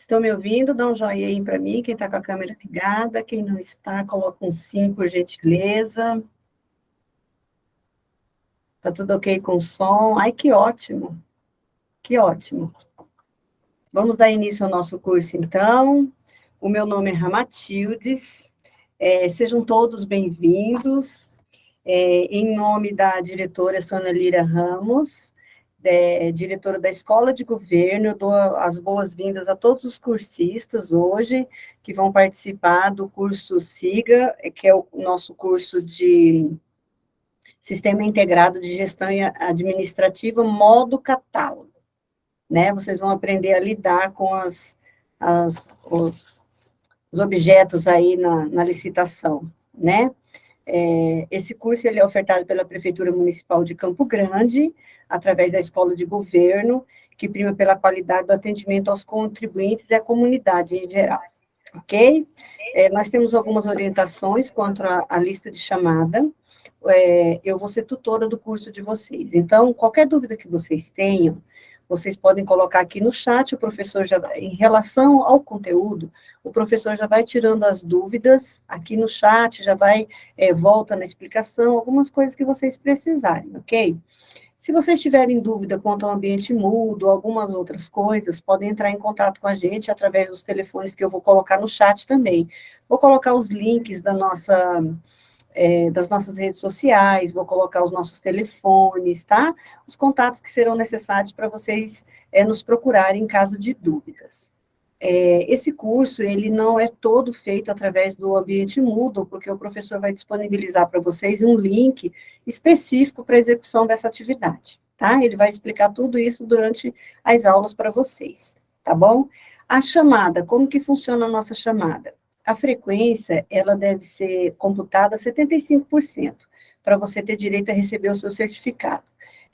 Estão me ouvindo? Dá um joinha aí para mim, quem está com a câmera ligada, quem não está, coloca um sim, por gentileza. Está tudo ok com o som? Ai, que ótimo, que ótimo. Vamos dar início ao nosso curso, então. O meu nome é Ramatildes, sejam todos bem-vindos. Em nome da diretora Sônia Lira Ramos, diretora da Escola de Governo, eu dou as boas-vindas a todos os cursistas hoje, que vão participar do curso SIGA, que é o nosso curso de Sistema Integrado de Gestão Administrativa, modo catálogo, né? Vocês vão aprender a lidar com os objetos aí na licitação, né? Esse curso ele é ofertado pela Prefeitura Municipal de Campo Grande, através da Escola de Governo, que prima pela qualidade do atendimento aos contribuintes e à comunidade em geral, ok? Nós temos algumas orientações quanto à lista de chamada. Eu vou ser tutora do curso de vocês, então, qualquer dúvida que vocês tenham, vocês podem colocar aqui no chat, o professor já, em relação ao conteúdo, o professor já vai tirando as dúvidas aqui no chat, já vai, volta na explicação, algumas coisas que vocês precisarem, ok? Se vocês tiverem dúvida quanto ao ambiente mudo, algumas outras coisas, podem entrar em contato com a gente através dos telefones que eu vou colocar no chat também. Vou colocar os links das nossas redes sociais, vou colocar os nossos telefones, tá? Os contatos que serão necessários para vocês nos procurarem em caso de dúvidas. Esse curso, ele não é todo feito através do ambiente Moodle, porque o professor vai disponibilizar para vocês um link específico para a execução dessa atividade, tá? Ele vai explicar tudo isso durante as aulas para vocês, tá bom? A chamada, como que funciona a nossa chamada? A frequência, ela deve ser computada a 75%, para você ter direito a receber o seu certificado.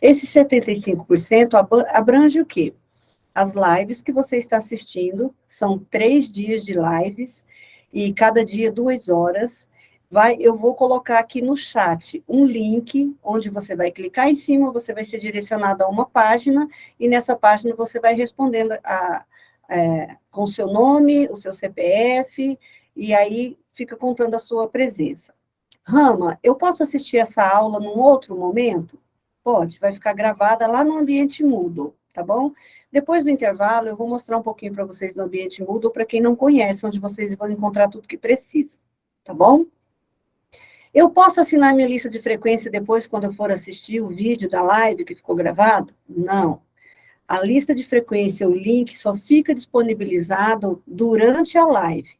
Esse 75% abrange o quê? As lives que você está assistindo, são 3 dias de lives, e cada dia 2 horas. Eu vou colocar aqui no chat um link, onde você vai clicar em cima, você vai ser direcionado a uma página, e nessa página você vai respondendo com o seu nome, o seu CPF, e aí fica contando a sua presença. Rama, eu posso assistir essa aula num outro momento? Pode, vai ficar gravada lá no ambiente Moodle, tá bom? Depois do intervalo, eu vou mostrar um pouquinho para vocês do ambiente Moodle, para quem não conhece, onde vocês vão encontrar tudo que precisa, tá bom? Eu posso assinar minha lista de frequência depois, quando eu for assistir o vídeo da live que ficou gravado? Não. A lista de frequência, o link, só fica disponibilizado durante a live.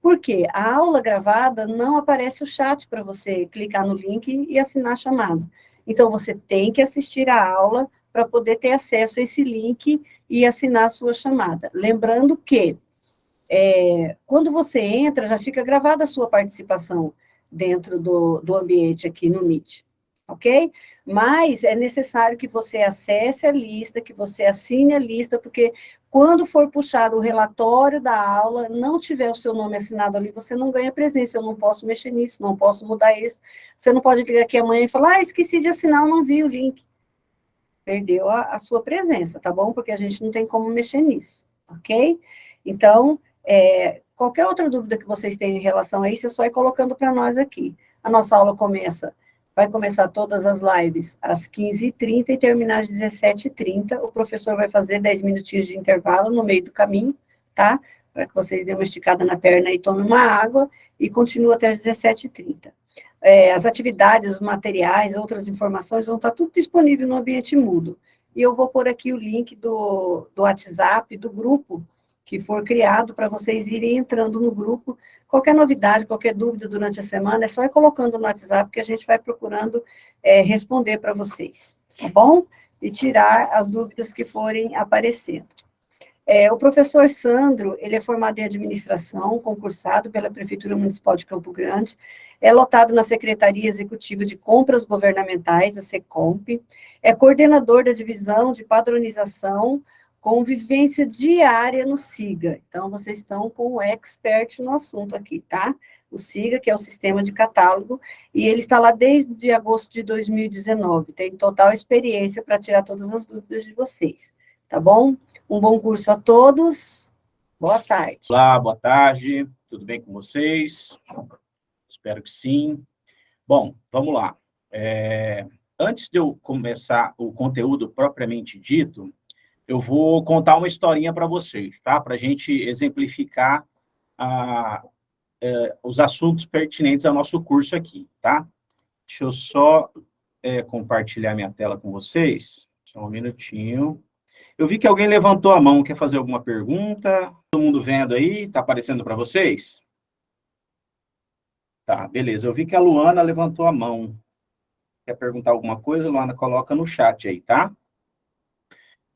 Por quê? A aula gravada não aparece o chat para você clicar no link e assinar a chamada. Então, você tem que assistir a aula para poder ter acesso a esse link e assinar a sua chamada. Lembrando que, quando você entra, já fica gravada a sua participação dentro do ambiente aqui no Meet, ok? Mas é necessário que você acesse a lista, que você assine a lista, porque quando for puxado o relatório da aula, não tiver o seu nome assinado ali, você não ganha presença. Eu não posso mexer nisso, não posso mudar isso. Você não pode ligar aqui amanhã e falar, esqueci de assinar, eu não vi o link. Perdeu a sua presença, tá bom? Porque a gente não tem como mexer nisso, ok? Então, qualquer outra dúvida que vocês tenham em relação a isso, é só ir colocando para nós aqui. A nossa aula vai começar todas as lives às 15h30 e terminar às 17h30. O professor vai fazer 10 minutinhos de intervalo no meio do caminho, tá? Para que vocês dêem uma esticada na perna e tomem uma água, e continua até às 17h30. As atividades, os materiais, outras informações vão estar tudo disponível no ambiente Moodle. E eu vou pôr aqui o link do WhatsApp, do grupo que for criado, para vocês irem entrando no grupo. Qualquer novidade, qualquer dúvida durante a semana, é só ir colocando no WhatsApp, que a gente vai procurando responder para vocês, tá bom? E tirar as dúvidas que forem aparecendo. O professor Sandro, ele é formado em administração, concursado pela Prefeitura Municipal de Campo Grande, é lotado na Secretaria Executiva de Compras Governamentais, a SECOMP, é coordenador da divisão de padronização, com vivência diária no SIGA. Então, vocês estão com o expert no assunto aqui, tá? O SIGA, que é o sistema de catálogo, e ele está lá desde agosto de 2019, tem total experiência para tirar todas as dúvidas de vocês, tá bom? Um bom curso a todos, Boa tarde. Olá, boa tarde. Tudo bem com vocês? Espero que sim. Bom, vamos lá. Antes de eu começar o conteúdo propriamente dito, eu vou contar uma historinha para vocês, tá? Para a gente exemplificar os assuntos pertinentes ao nosso curso aqui, tá? Deixa eu só compartilhar minha tela com vocês. Só um minutinho. Eu vi que alguém levantou a mão, quer fazer alguma pergunta? Todo mundo vendo aí? Está aparecendo para vocês? Tá, beleza. Eu vi que a Luana levantou a mão. Quer perguntar alguma coisa, Luana? Coloca no chat aí, tá?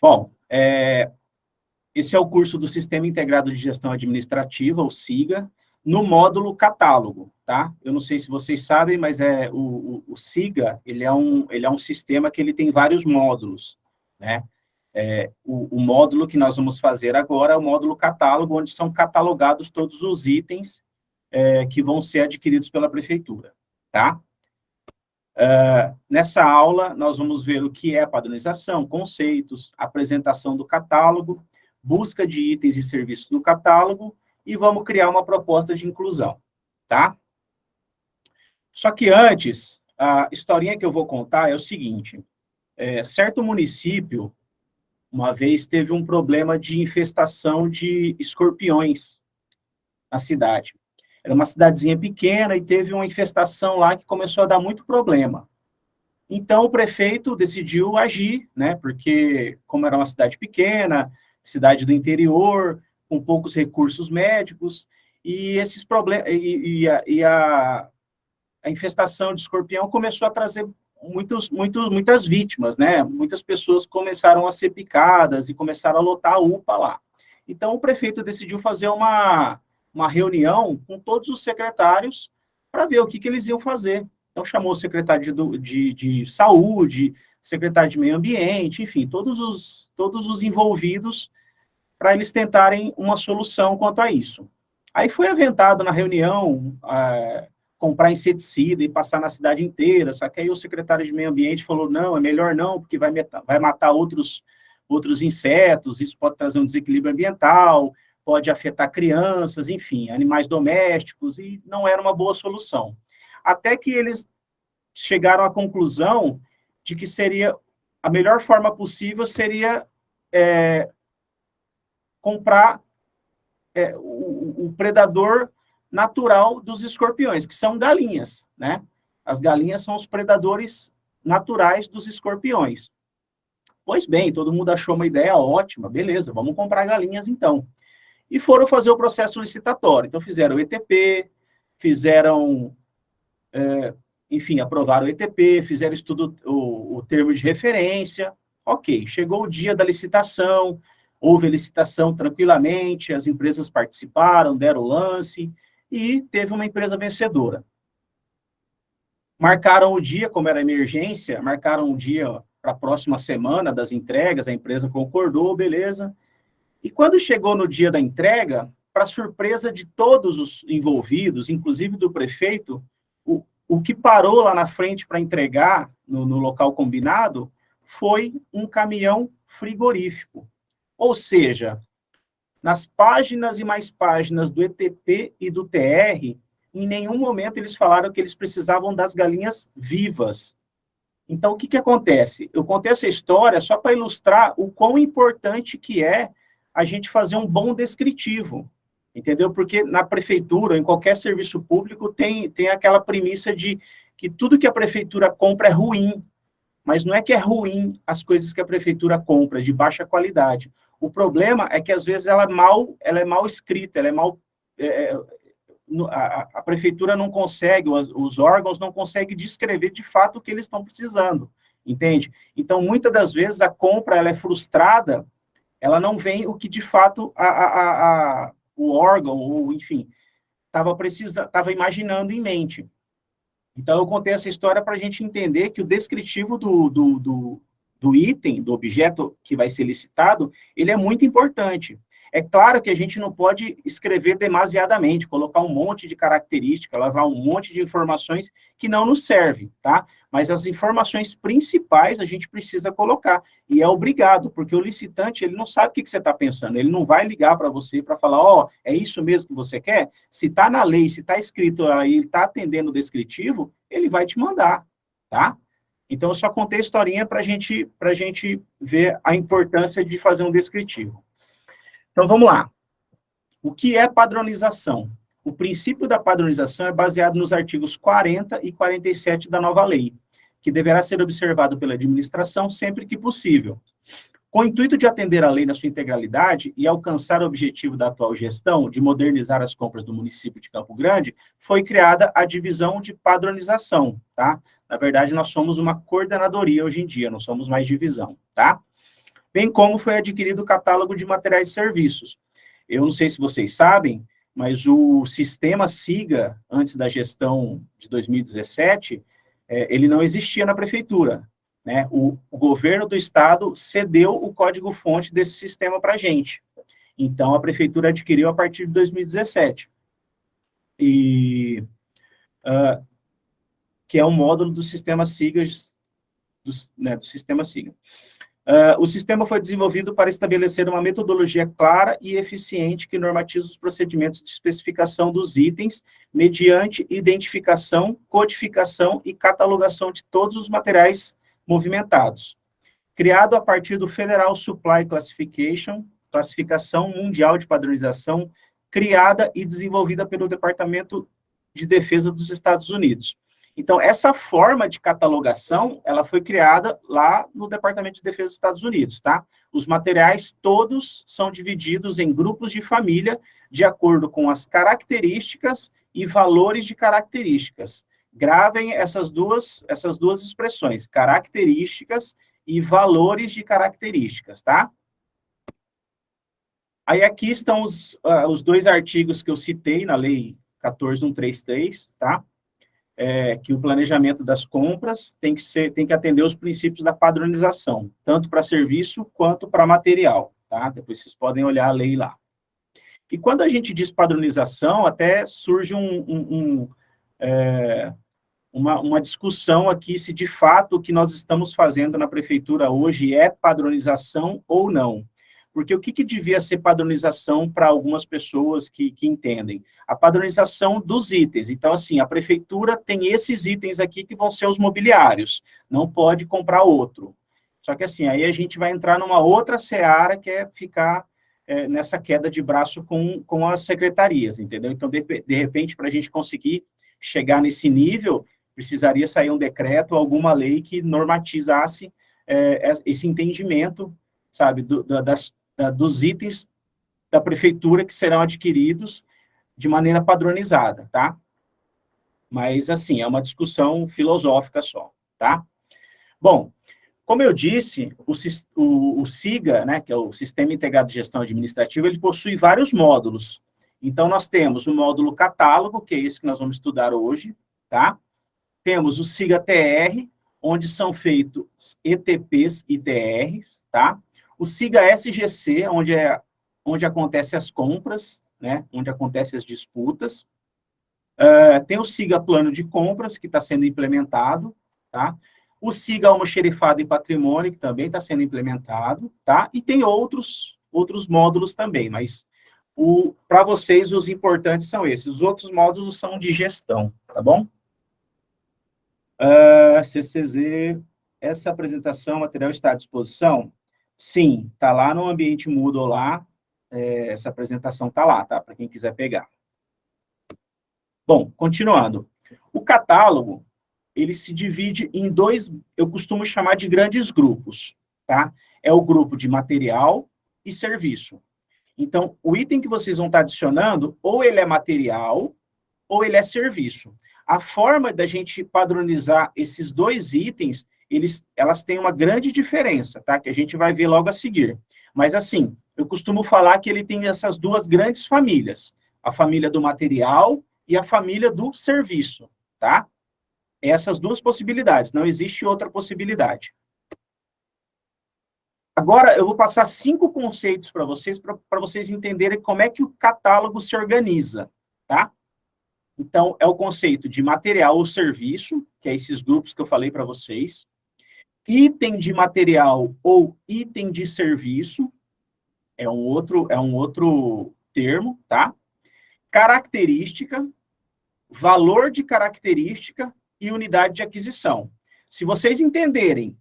Bom, esse é o curso do Sistema Integrado de Gestão Administrativa, o SIGA, no módulo catálogo, tá? Eu não sei se vocês sabem, mas o SIGA, ele é um sistema que ele tem vários módulos, né? O módulo que nós vamos fazer agora é o módulo catálogo, onde são catalogados todos os itens que vão ser adquiridos pela prefeitura, tá? Nessa aula, nós vamos ver o que é padronização, conceitos, apresentação do catálogo, busca de itens e serviços do catálogo, e vamos criar uma proposta de inclusão, tá? Só que antes, a historinha que eu vou contar é o seguinte, certo município, uma vez teve um problema de infestação de escorpiões na cidade. Era uma cidadezinha pequena e teve uma infestação lá que começou a dar muito problema. Então, o prefeito decidiu agir, né? Porque, como era uma cidade pequena, cidade do interior, com poucos recursos médicos, e esses problemas, a infestação de escorpião começou a trazer muitas vítimas, né? Muitas pessoas começaram a ser picadas e começaram a lotar a UPA lá. Então, o prefeito decidiu fazer uma reunião com todos os secretários para ver o que eles iam fazer. Então, chamou o secretário de saúde, secretário de meio ambiente, enfim, todos os envolvidos para eles tentarem uma solução quanto a isso. Aí foi aventado na reunião comprar inseticida e passar na cidade inteira, só que aí o secretário de meio ambiente falou, não, é melhor não, porque vai matar outros insetos, isso pode trazer um desequilíbrio ambiental, pode afetar crianças, enfim, animais domésticos, e não era uma boa solução. Até que eles chegaram à conclusão de que seria a melhor forma possível seria comprar o predador natural dos escorpiões, que são galinhas, né? As galinhas são os predadores naturais dos escorpiões. Pois bem, todo mundo achou uma ideia ótima, beleza, vamos comprar galinhas então. E foram fazer o processo licitatório. Então, fizeram o ETP, enfim, aprovaram o ETP, fizeram o termo de referência. Ok, chegou o dia da licitação, houve a licitação tranquilamente, as empresas participaram, deram o lance, e teve uma empresa vencedora. Marcaram o dia, como era emergência, marcaram o dia para a próxima semana das entregas, a empresa concordou, beleza. E quando chegou no dia da entrega, para surpresa de todos os envolvidos, inclusive do prefeito, o que parou lá na frente para entregar no local combinado foi um caminhão frigorífico. Ou seja, nas páginas e mais páginas do ETP e do TR, em nenhum momento eles falaram que eles precisavam das galinhas vivas. Então, o que acontece? Eu contei essa história só para ilustrar o quão importante que é a gente fazer um bom descritivo, entendeu? Porque na prefeitura, em qualquer serviço público, tem aquela premissa de que tudo que a prefeitura compra é ruim, mas não é que é ruim as coisas que a prefeitura compra, de baixa qualidade. O problema é que, às vezes, ela é mal escrita, ela é mal... a prefeitura não consegue, os órgãos não conseguem descrever, de fato, o que eles estão precisando, entende? Então, muitas das vezes, a compra ela é frustrada, ela não vem o que, de fato, o órgão, ou, enfim, estava imaginando em mente. Então, eu contei essa história para a gente entender que o descritivo do item, do objeto que vai ser licitado, ele é muito importante. É claro que a gente não pode escrever demasiadamente, colocar um monte de características, lá, um monte de informações que não nos servem, tá? Mas as informações principais a gente precisa colocar, e é obrigado, porque o licitante, ele não sabe o que você está pensando, ele não vai ligar para você para falar, ó, é isso mesmo que você quer? Se está na lei, se está escrito aí, está atendendo o descritivo, ele vai te mandar, tá? Então, eu só contei a historinha para a gente ver a importância de fazer um descritivo. Então, vamos lá. O que é padronização? O princípio da padronização é baseado nos artigos 40 e 47 da nova lei, que deverá ser observado pela administração sempre que possível. Com o intuito de atender a lei na sua integralidade e alcançar o objetivo da atual gestão, de modernizar as compras do município de Campo Grande, foi criada a divisão de padronização, tá? Na verdade, nós somos uma coordenadoria hoje em dia, não somos mais divisão, tá? Bem como foi adquirido o catálogo de materiais e serviços. Eu não sei se vocês sabem, mas o sistema SIGA, antes da gestão de 2017, ele não existia na prefeitura, né? O governo do estado cedeu o código-fonte desse sistema para a gente. Então, a prefeitura adquiriu a partir de 2017. Que é um módulo do sistema SIGA, do sistema SIGA. O sistema foi desenvolvido para estabelecer uma metodologia clara e eficiente que normatiza os procedimentos de especificação dos itens mediante identificação, codificação e catalogação de todos os materiais movimentados. Criado a partir do Federal Supply Classification, classificação mundial de padronização, criada e desenvolvida pelo Departamento de Defesa dos Estados Unidos. Então, essa forma de catalogação, ela foi criada lá no Departamento de Defesa dos Estados Unidos, tá? Os materiais todos são divididos em grupos de família, de acordo com as características e valores de características. Gravem essas duas expressões, características e valores de características, tá? Aí aqui estão os dois artigos que eu citei na Lei 14.133, tá? Que o planejamento das compras tem que atender os princípios da padronização, tanto para serviço quanto para material, tá? Depois vocês podem olhar a lei lá. E quando a gente diz padronização, até surge uma discussão aqui se de fato o que nós estamos fazendo na prefeitura hoje é padronização ou não. Porque o que devia ser padronização para algumas pessoas que entendem? A padronização dos itens. Então, assim, a prefeitura tem esses itens aqui que vão ser os mobiliários, não pode comprar outro. Só que, assim, aí a gente vai entrar numa outra seara, que é ficar nessa queda de braço com as secretarias, entendeu? Então, de repente, para a gente conseguir chegar nesse nível, precisaria sair um decreto, alguma lei que normatizasse esse entendimento, sabe, dos itens da prefeitura que serão adquiridos de maneira padronizada, tá? Mas, assim, é uma discussão filosófica só, tá? Bom, como eu disse, o SIGA, né, que é o Sistema Integrado de Gestão Administrativa, ele possui vários módulos. Então, nós temos o módulo catálogo, que é esse que nós vamos estudar hoje, tá? Temos o SIGA-TR, onde são feitos ETPs e TRs, tá? O SIGA-SGC, onde acontecem as compras, né? Onde acontecem as disputas. Tem o SIGA-Plano de Compras, que está sendo implementado, tá? O SIGA-Almoxerifado e Patrimônio, que também está sendo implementado, tá? E tem outros módulos também, mas para vocês os importantes são esses. Os outros módulos são de gestão, tá bom? CCZ, essa apresentação, material está à disposição? Sim, está lá no ambiente Moodle lá, essa apresentação está lá, tá? Para quem quiser pegar. Bom, continuando. O catálogo, ele se divide em dois, eu costumo chamar de grandes grupos, tá? É o grupo de material e serviço. Então, o item que vocês vão estar adicionando, ou ele é material, ou ele é serviço. A forma da gente padronizar esses dois itens, elas têm uma grande diferença, tá? Que a gente vai ver logo a seguir. Mas, assim, eu costumo falar que ele tem essas duas grandes famílias. A família do material e a família do serviço, tá? Essas duas possibilidades, não existe outra possibilidade. Agora, eu vou passar 5 conceitos para vocês entenderem como é que o catálogo se organiza, tá? Então, é o conceito de material ou serviço, que é esses grupos que eu falei para vocês. Item de material ou item de serviço, é um outro termo, tá? Característica, valor de característica e unidade de aquisição. Se vocês entenderem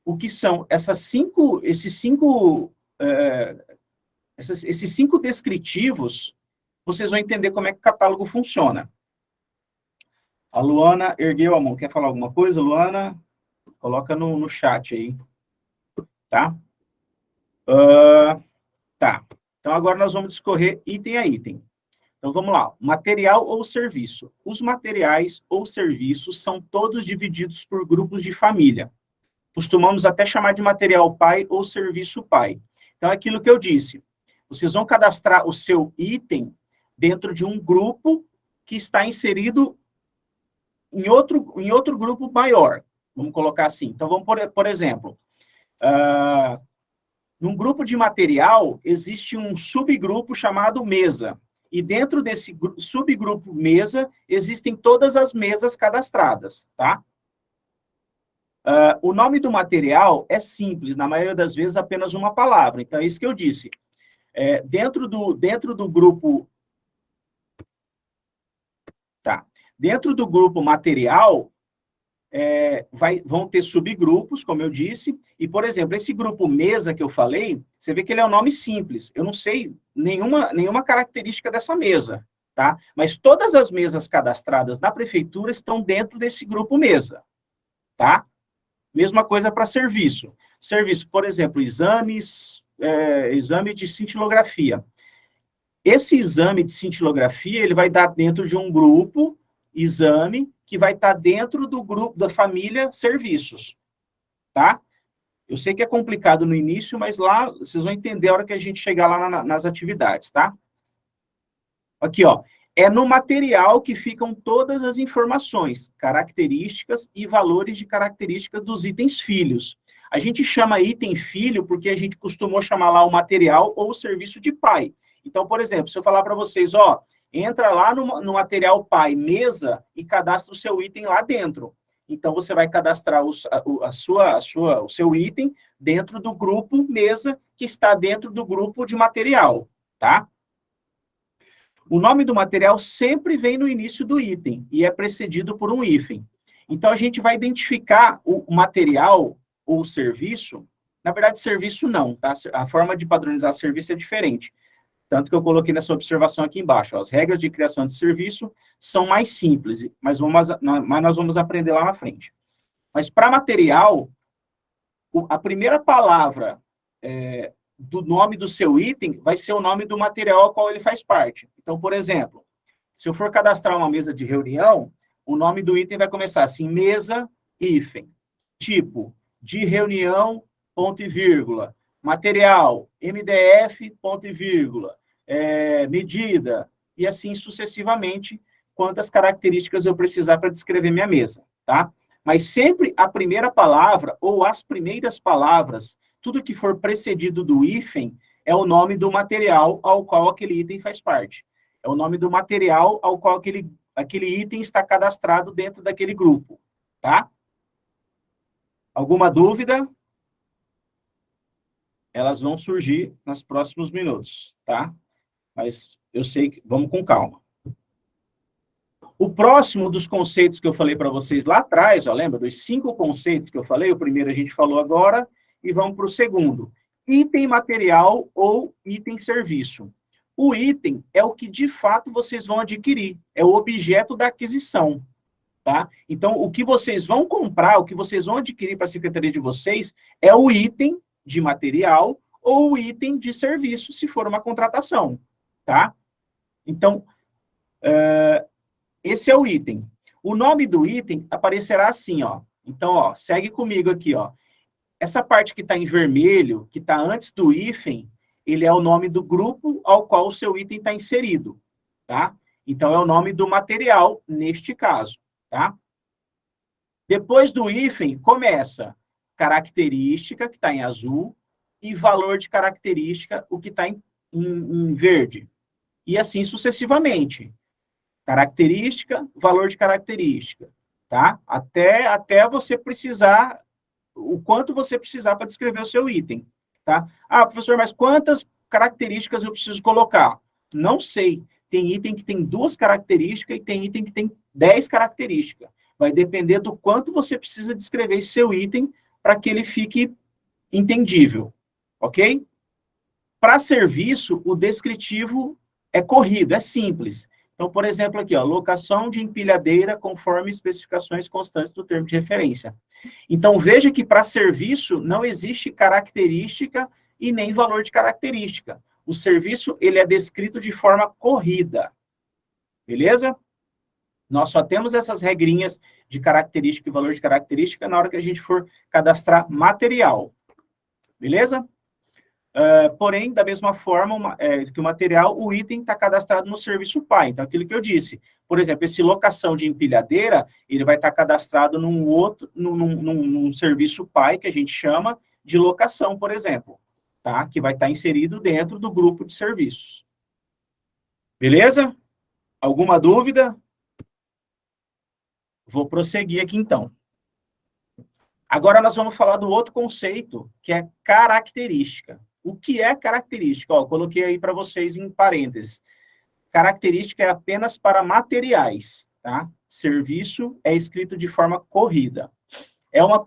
o que são esses cinco descritivos, vocês vão entender como é que o catálogo funciona. A Luana ergueu a mão. Quer falar alguma coisa, Luana? Coloca no chat aí. Tá? Tá. Então, agora nós vamos discorrer item a item. Então, vamos lá. Material ou serviço. Os materiais ou serviços são todos divididos por grupos de família. Costumamos até chamar de material pai ou serviço pai. Então, é aquilo que eu disse. Vocês vão cadastrar o seu item dentro de um grupo que está inserido em outro grupo maior. Vamos colocar assim. Então, vamos por exemplo, num grupo de material, existe um subgrupo chamado mesa. E dentro desse subgrupo mesa, existem todas as mesas cadastradas, tá? O nome do material é simples, na maioria das vezes apenas uma palavra. Então, é isso que eu disse. Dentro do grupo... Tá. Dentro do grupo material, vão ter subgrupos, como eu disse, e, por exemplo, esse grupo mesa que eu falei, você vê que ele é um nome simples. Eu não sei nenhuma característica dessa mesa, tá? Mas todas as mesas cadastradas na prefeitura estão dentro desse grupo mesa, tá? Mesma coisa para serviço. Serviço, por exemplo, exame de cintilografia. Esse exame de cintilografia, ele vai dar dentro de um grupo, exame, que vai estar dentro do grupo da família serviços, tá? Eu sei que é complicado no início, mas lá vocês vão entender a hora que a gente chegar lá nas atividades, tá? Aqui, ó. É no material que ficam todas as informações, características e valores de características dos itens filhos. A gente chama item filho porque a gente costumou chamar lá o material ou o serviço de pai. Então, por exemplo, se eu falar para vocês, ó, entra lá no material pai, mesa, e cadastra o seu item lá dentro. Então, você vai cadastrar o seu item dentro do grupo mesa, que está dentro do grupo de material, tá? O nome do material sempre vem no início do item e é precedido por um hífen. Então, a gente vai identificar o material ou o serviço. Na verdade, serviço não, tá? A forma de padronizar serviço é diferente. Tanto que eu coloquei nessa observação aqui embaixo. Ó, as regras de criação de serviço são mais simples, mas nós vamos aprender lá na frente. Mas para material, a primeira palavra do nome do seu item vai ser o nome do material ao qual ele faz parte. Então, por exemplo, se eu for cadastrar uma mesa de reunião, o nome do item vai começar assim, mesa, hífen, tipo, de reunião, ponto e vírgula, material, MDF, ponto e vírgula, medida, e assim sucessivamente, quantas características eu precisar para descrever minha mesa, tá? Mas sempre a primeira palavra, ou as primeiras palavras, tudo que for precedido do hífen, é o nome do material ao qual aquele item faz parte. É o nome do material ao qual aquele item está cadastrado dentro daquele grupo, tá? Alguma dúvida? Elas vão surgir nos próximos minutos, tá? Mas eu sei que... Vamos com calma. O próximo dos conceitos que eu falei para vocês lá atrás, ó, lembra dos 5 conceitos que eu falei? O primeiro a gente falou agora, e vamos para o segundo. Item material ou item serviço. O item é o que, de fato, vocês vão adquirir. É o objeto da aquisição, tá? Então, o que vocês vão comprar, o que vocês vão adquirir para a secretaria de vocês, é o item de material ou o item de serviço, se for uma contratação, tá? Então, esse é o item. O nome do item aparecerá assim, ó. Então, ó, segue comigo aqui, ó. Essa parte que está em vermelho, que está antes do hífen, ele é o nome do grupo ao qual o seu item está inserido, tá? Então, é o nome do material, neste caso, tá? Depois do hífen, começa característica, que está em azul, e valor de característica, o que está em verde. E assim sucessivamente. Característica, valor de característica, tá? Até você precisar, o quanto você precisar para descrever o seu item, tá? Ah, professor, mas quantas características eu preciso colocar? Não sei. Tem item que tem 2 características e tem item que tem 10 características. Vai depender do quanto você precisa descrever esse seu item para que ele fique entendível, ok? Para serviço, o descritivo é corrido, é simples. Então, por exemplo, aqui, ó, locação de empilhadeira conforme especificações constantes do termo de referência. Então, veja que para serviço não existe característica e nem valor de característica. O serviço, ele é descrito de forma corrida. Beleza? Nós só temos essas regrinhas de característica e valor de característica na hora que a gente for cadastrar material. Beleza? Porém, da mesma forma que o material, o item está cadastrado no serviço pai. Então, aquilo que eu disse. Por exemplo, esse locação de empilhadeira, ele vai estar cadastrado num serviço pai, que a gente chama de locação, por exemplo, tá? Que vai estar inserido dentro do grupo de serviços. Beleza? Alguma dúvida? Vou prosseguir aqui, então. Agora nós vamos falar do outro conceito, que é característica. O que é característica? Ó, eu coloquei aí para vocês em parênteses. Característica é apenas para materiais, tá? Serviço é escrito de forma corrida. É uma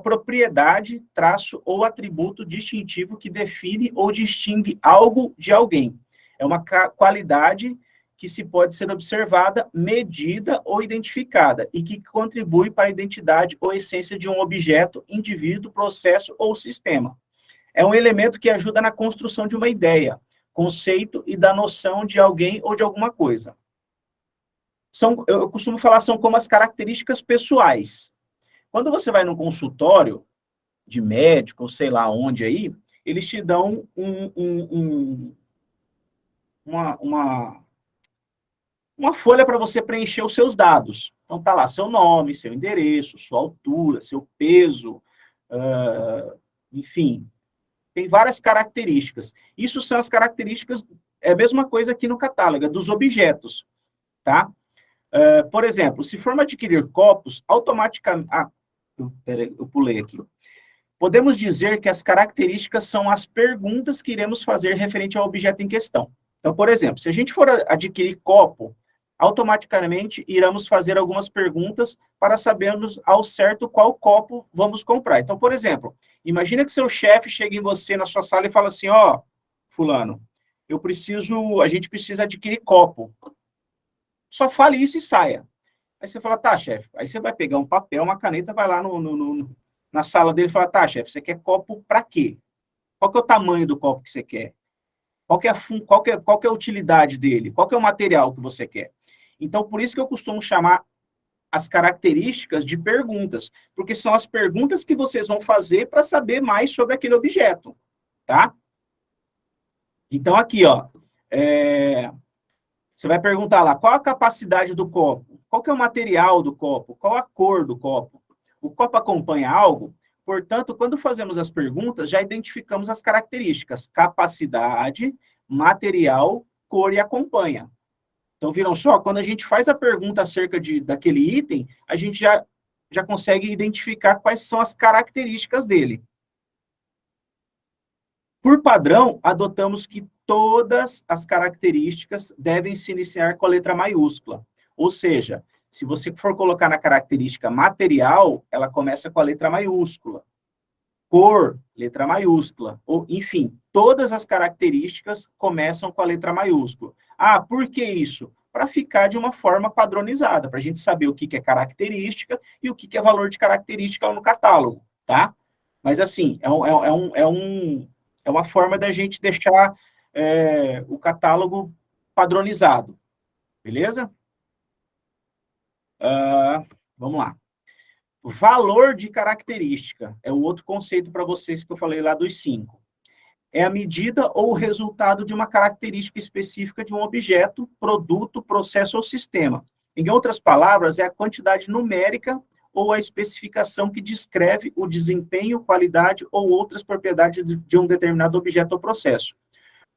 propriedade, traço ou atributo distintivo que define ou distingue algo de alguém. É uma qualidade que se pode ser observada, medida ou identificada e que contribui para a identidade ou essência de um objeto, indivíduo, processo ou sistema. É um elemento que ajuda na construção de uma ideia, conceito e da noção de alguém ou de alguma coisa. Eu costumo falar, são como as características pessoais. Quando você vai num consultório de médico, ou sei lá onde aí, eles te dão uma folha para você preencher os seus dados. Então, tá lá seu nome, seu endereço, sua altura, seu peso, enfim, tem várias características. Isso são as características, é a mesma coisa aqui no catálogo, é dos objetos, tá? Por exemplo, se formos adquirir copos, automaticamente... eu pulei aqui. Podemos dizer que as características são as perguntas que iremos fazer referente ao objeto em questão. Então, por exemplo, se a gente for adquirir copo, automaticamente iremos fazer algumas perguntas para sabermos ao certo qual copo vamos comprar. Então, por exemplo, imagina que seu chefe chega em você na sua sala e fala assim, ó, fulano, a gente precisa adquirir copo. Só fale isso e saia. Aí você fala, tá, chefe. Aí você vai pegar um papel, uma caneta, vai lá na sala dele e fala, tá, chefe, você quer copo para quê? Qual que é o tamanho do copo que você quer? Qual que é a utilidade dele? Qual que é o material que você quer? Então, por isso que eu costumo chamar as características de perguntas, porque são as perguntas que vocês vão fazer para saber mais sobre aquele objeto, tá? Então, aqui, ó, você vai perguntar lá, qual a capacidade do copo? Qual que é o material do copo? Qual a cor do copo? O copo acompanha algo? Portanto, quando fazemos as perguntas, já identificamos as características, capacidade, material, cor e acompanha. Então, viram só? Quando a gente faz a pergunta acerca daquele item, a gente já consegue identificar quais são as características dele. Por padrão, adotamos que todas as características devem se iniciar com a letra maiúscula. Ou seja, se você for colocar na característica material, ela começa com a letra maiúscula. Cor, letra maiúscula. Ou, enfim, todas as características começam com a letra maiúscula. Ah, por que isso? Para ficar de uma forma padronizada, para a gente saber o que é característica e o que é valor de característica no catálogo, tá? Mas, assim, é uma forma da gente deixar o catálogo padronizado. Beleza? Vamos lá. Valor de característica é o outro conceito para vocês que eu falei lá dos 5. É a medida ou o resultado de uma característica específica de um objeto, produto, processo ou sistema. Em outras palavras, é a quantidade numérica ou a especificação que descreve o desempenho, qualidade ou outras propriedades de um determinado objeto ou processo.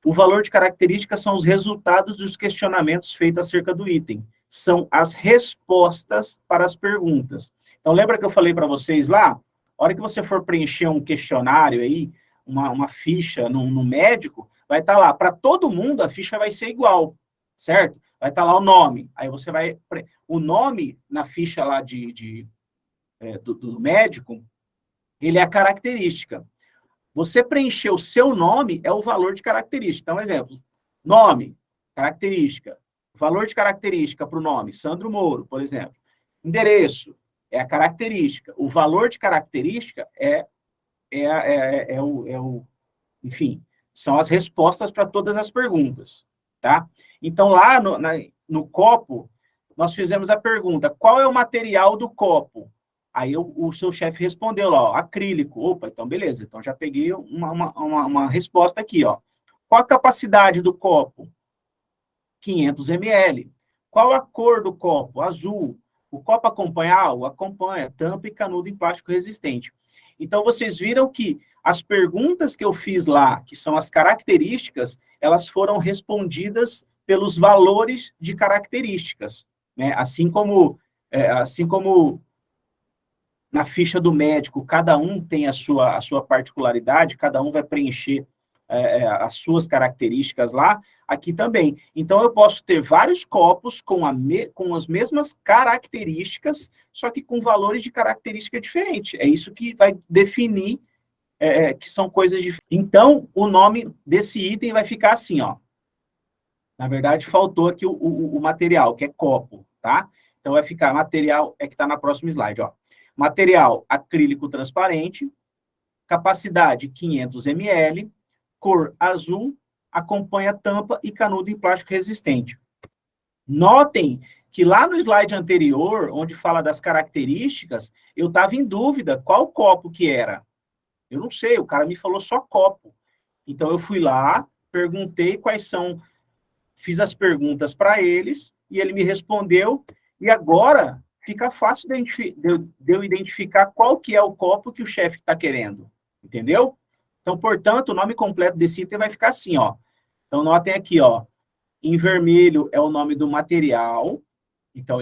O valor de característica são os resultados dos questionamentos feitos acerca do item. São as respostas para as perguntas. Então, lembra que eu falei para vocês lá? A hora que você for preencher um questionário aí, uma ficha no médico, vai estar lá, para todo mundo a ficha vai ser igual, certo? Vai estar lá o nome. Aí você vai... O nome na ficha lá do médico, ele é a característica. Você preencher o seu nome é o valor de característica. Então, exemplo, nome, característica. Valor de característica para o nome, Sandro Moro, por exemplo. Endereço, é a característica. O valor de característica enfim, são as respostas para todas as perguntas, tá? Então, lá no copo, nós fizemos a pergunta, qual é o material do copo? Aí o seu chefe respondeu lá, ó, acrílico. Opa, então beleza. Então já peguei uma resposta aqui, ó. Qual a capacidade do copo? 500 ml. Qual a cor do copo? Azul. O copo acompanha? Acompanha. Tampa e canudo em plástico resistente. Então vocês viram que as perguntas que eu fiz lá, que são as características, elas foram respondidas pelos valores de características, né? Assim como na ficha do médico, cada um tem a sua particularidade, cada um vai preencher as suas características lá, aqui também. Então, eu posso ter vários copos com as mesmas características, só que com valores de característica diferentes. É isso que vai definir que são coisas diferentes. Então, o nome desse item vai ficar assim, ó. Na verdade, faltou aqui o material, que é copo, tá? Então, vai ficar material, que está na próxima slide, ó. Material acrílico transparente, capacidade 500 ml, cor azul, acompanha tampa e canudo em plástico resistente. Notem que lá no slide anterior, onde fala das características, eu estava em dúvida qual copo que era. Eu não sei, o cara me falou só copo. Então, eu fui lá, perguntei quais são, fiz as perguntas para eles, e ele me respondeu, e agora fica fácil de eu identificar qual que é o copo que o chefe está querendo, entendeu? Então, portanto, o nome completo desse item vai ficar assim, ó. Então, notem aqui, ó, em vermelho é o nome do material, então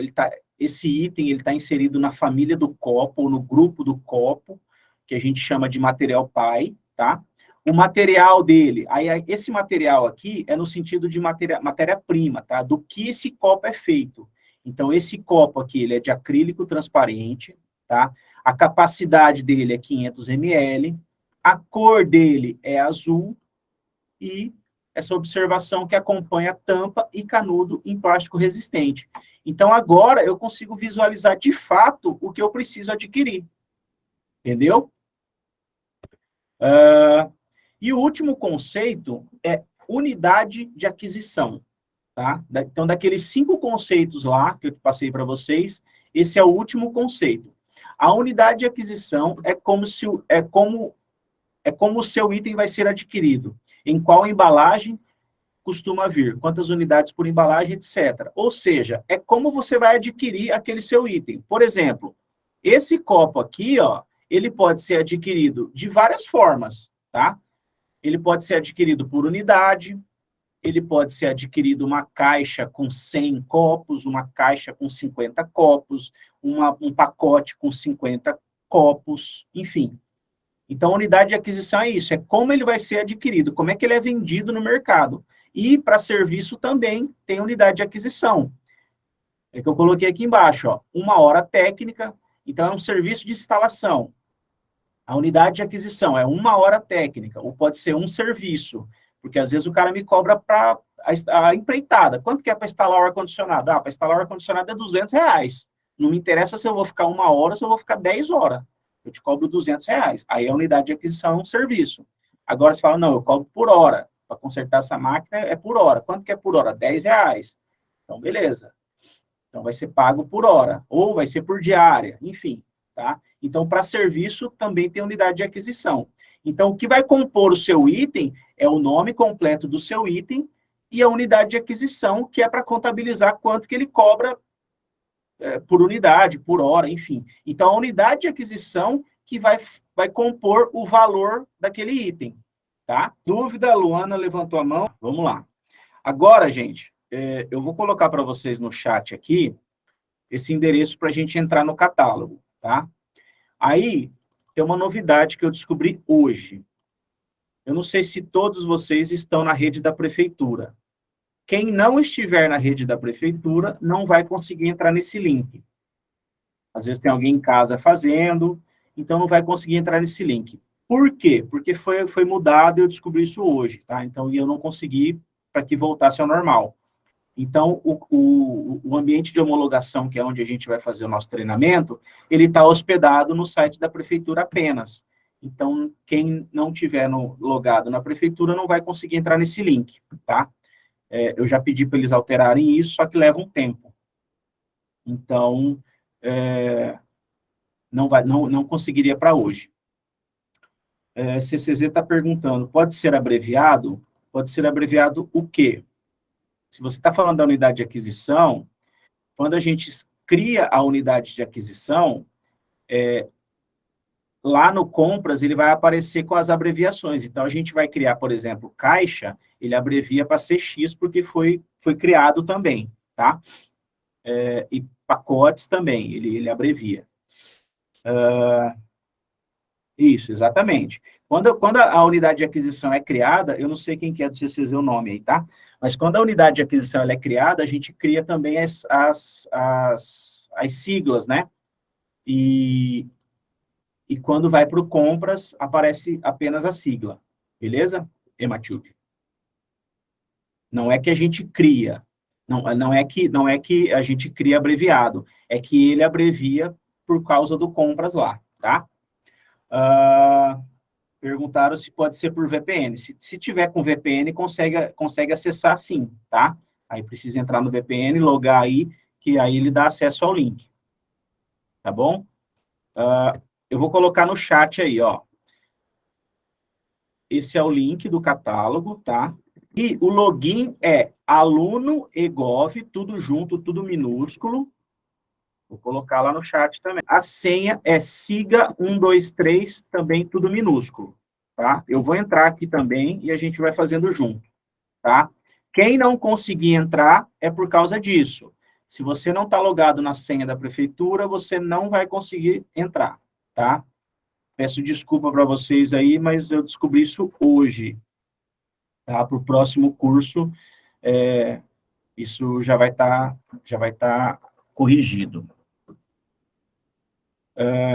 esse item está inserido na família do copo, ou no grupo do copo, que a gente chama de material pai, tá? O material dele, aí esse material aqui é no sentido de matéria-prima, tá? Do que esse copo é feito. Então, esse copo aqui, ele é de acrílico transparente, tá? A capacidade dele é 500 ml, a cor dele é azul, e essa observação que acompanha tampa e canudo em plástico resistente. Então, agora, eu consigo visualizar de fato o que eu preciso adquirir. Entendeu? E o último conceito é unidade de aquisição. Tá? Então, daqueles 5 conceitos lá que eu passei para vocês, esse é o último conceito. A unidade de aquisição é como o seu item vai ser adquirido, em qual embalagem costuma vir, quantas unidades por embalagem, etc. Ou seja, é como você vai adquirir aquele seu item. Por exemplo, esse copo aqui, ó, ele pode ser adquirido de várias formas, tá? Ele pode ser adquirido por unidade, ele pode ser adquirido uma caixa com 100 copos, uma caixa com 50 copos, um pacote com 50 copos, enfim. Então, a unidade de aquisição é isso, é como ele vai ser adquirido, como é que ele é vendido no mercado. E, para serviço, também tem unidade de aquisição. É que eu coloquei aqui embaixo, ó, 1 hora técnica, então é um serviço de instalação. A unidade de aquisição é 1 hora técnica, ou pode ser um serviço, porque às vezes o cara me cobra para a empreitada. Quanto que é para instalar o ar-condicionado? Para instalar o ar-condicionado é R$200. Não me interessa se eu vou ficar 1 hora ou se eu vou ficar 10 horas. Eu te cobro R$200. Aí a unidade de aquisição é um serviço. Agora você fala, não, eu cobro por hora. Para consertar essa máquina é por hora. Quanto que é por hora? R$10. Então, beleza. Então, vai ser pago por hora. Ou vai ser por diária. Enfim, tá? Então, para serviço, também tem unidade de aquisição. Então, o que vai compor o seu item é o nome completo do seu item e a unidade de aquisição, que é para contabilizar quanto que ele cobra por unidade, por hora, enfim. Então, a unidade de aquisição que vai compor o valor daquele item, tá? Dúvida? A Luana levantou a mão. Vamos lá. Agora, gente, eu vou colocar para vocês no chat aqui esse endereço para a gente entrar no catálogo, tá? Aí, tem uma novidade que eu descobri hoje. Eu não sei se todos vocês estão na rede da prefeitura. Quem não estiver na rede da prefeitura não vai conseguir entrar nesse link. Às vezes tem alguém em casa fazendo, então não vai conseguir entrar nesse link. Por quê? Porque foi mudado e eu descobri isso hoje, tá? Então, eu não consegui para que voltasse ao normal. Então, o ambiente de homologação, que é onde a gente vai fazer o nosso treinamento, ele está hospedado no site da prefeitura apenas. Então, quem não tiver logado na prefeitura não vai conseguir entrar nesse link, tá? Eu já pedi para eles alterarem isso, só que leva um tempo. Então, não conseguiria para hoje. CCZ está perguntando, pode ser abreviado? Pode ser abreviado o quê? Se você está falando da unidade de aquisição, quando a gente cria a unidade de aquisição, lá no compras, ele vai aparecer com as abreviações. Então, a gente vai criar, por exemplo, caixa, ele abrevia para CX, porque foi criado também, tá? E pacotes também, ele abrevia. Isso, exatamente. Quando a unidade de aquisição é criada, eu não sei quem que é do CCZ o nome aí, tá? Mas quando a unidade de aquisição ela é criada, a gente cria também as siglas, né? E quando vai para o compras, aparece apenas a sigla. Beleza? Matilde? Não é que a gente cria. Não é que a gente cria abreviado. É que ele abrevia por causa do compras lá, tá? Perguntaram se pode ser por VPN. Se tiver com VPN, consegue acessar sim, tá? Aí precisa entrar no VPN, logar aí, que aí ele dá acesso ao link. Tá bom? Eu vou colocar no chat aí, ó. Esse é o link do catálogo, tá? E o login é aluno egov, tudo junto, tudo minúsculo. Vou colocar lá no chat também. A senha é siga123, também tudo minúsculo, tá? Eu vou entrar aqui também e a gente vai fazendo junto, tá? Quem não conseguir entrar é por causa disso. Se você não está logado na senha da prefeitura, você não vai conseguir entrar, tá? Peço desculpa para vocês aí, mas eu descobri isso hoje, tá? Para o próximo curso, isso já vai tá corrigido.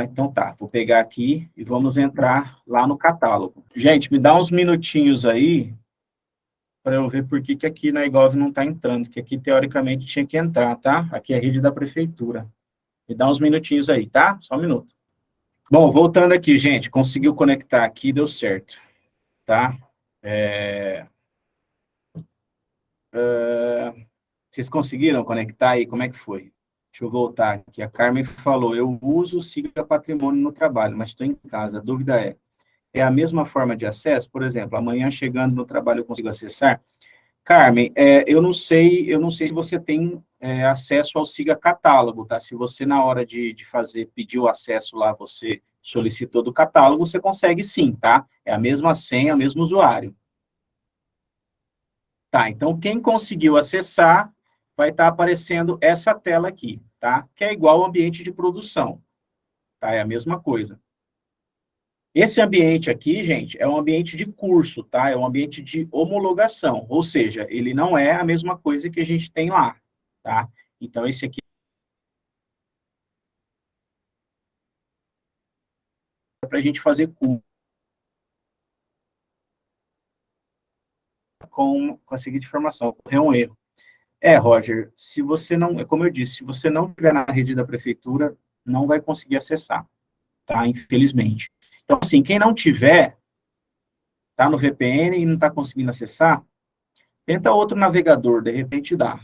Então tá, vou pegar aqui e vamos entrar lá no catálogo. Gente, me dá uns minutinhos aí para eu ver por que aqui na Egov não está entrando, que aqui teoricamente tinha que entrar, tá? Aqui é a rede da prefeitura. Me dá uns minutinhos aí, tá? Só um minuto. Bom, voltando aqui, gente, conseguiu conectar aqui, deu certo, tá? Vocês conseguiram conectar aí? Como é que foi? Deixa eu voltar aqui. A Carmen falou, eu uso o Siga Patrimônio no trabalho, mas estou em casa. A dúvida é a mesma forma de acesso? Por exemplo, amanhã chegando no trabalho eu consigo acessar? Carmen, eu não sei se você tem acesso ao Siga Catálogo, tá? Se você, na hora de pedir o acesso lá, você solicitou do catálogo, você consegue sim, tá? É a mesma senha, o mesmo usuário. Tá, então quem conseguiu acessar, vai estar aparecendo essa tela aqui, tá? Que é igual ao ambiente de produção, tá? É a mesma coisa. Esse ambiente aqui, gente, é um ambiente de curso, tá? É um ambiente de homologação, ou seja, ele não é a mesma coisa que a gente tem lá, tá? Então, esse aqui é para a gente fazer curso com a seguinte informação, ocorreu um erro. Roger, se você não, como eu disse, se você não estiver na rede da prefeitura, não vai conseguir acessar, tá? Infelizmente. Então, assim, quem não tiver, tá no VPN e não está conseguindo acessar, tenta outro navegador, de repente dá.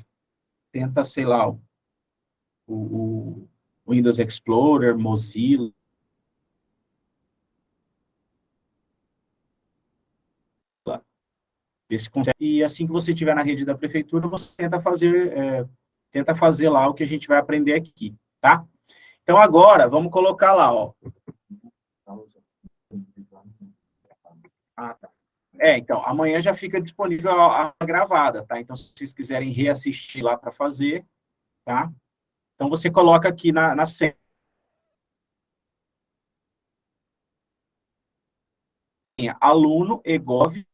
Tenta, sei lá, o Windows Explorer, Mozilla, vê se consegue. E assim que você estiver na rede da prefeitura, você tenta fazer tenta fazer lá o que a gente vai aprender aqui, tá? Então, agora, vamos colocar lá, ó. Ah, tá. Então, amanhã já fica disponível a gravada, tá? Então, se vocês quiserem reassistir lá para fazer, tá? Então, você coloca aqui na senha aluno egov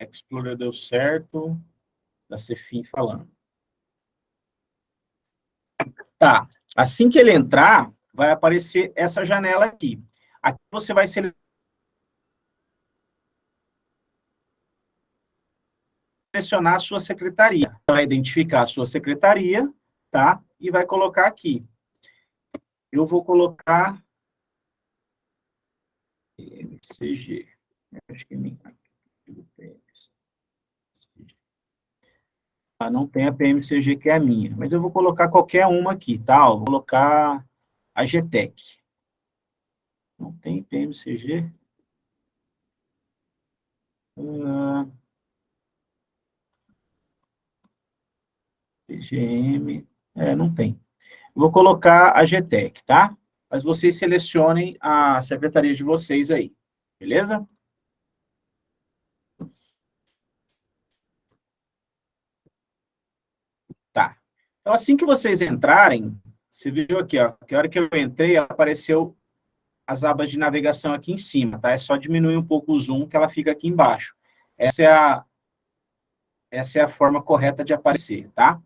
Explorer deu certo, da Cefim falando. Tá, assim que ele entrar, vai aparecer essa janela aqui. Aqui você vai selecionar a sua secretaria. Vai identificar a sua secretaria, tá? E vai colocar aqui. Eu vou colocar PMCG. Acho que não tem a PMCG que é a minha, mas eu vou colocar qualquer uma aqui, tá? Eu vou colocar a GTEC. Não tem PMCG? PGM, não tem. Vou colocar a GTEC, tá? Mas vocês selecionem a secretaria de vocês aí, beleza? Tá. Então, assim que vocês entrarem, você viu aqui, ó, que a hora que eu entrei, apareceu as abas de navegação aqui em cima, tá? É só diminuir um pouco o zoom, que ela fica aqui embaixo. Essa é a forma correta de aparecer, tá?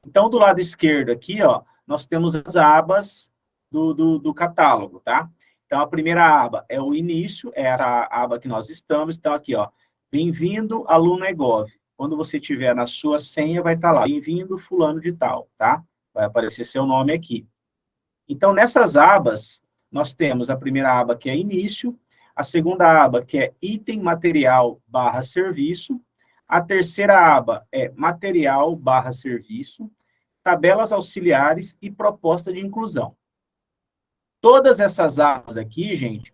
Então, do lado esquerdo aqui, ó, nós temos as abas do catálogo, tá? Então, a primeira aba é o início, é essa aba que nós estamos. Então, aqui, ó, bem-vindo, aluno EGOV. Quando você tiver na sua senha, vai estar lá, bem-vindo, fulano de tal, tá? Vai aparecer seu nome aqui. Então, nessas abas, nós temos a primeira aba, que é início, a segunda aba, que é item material / serviço, a terceira aba é material / serviço, tabelas auxiliares e proposta de inclusão. Todas essas abas aqui, gente,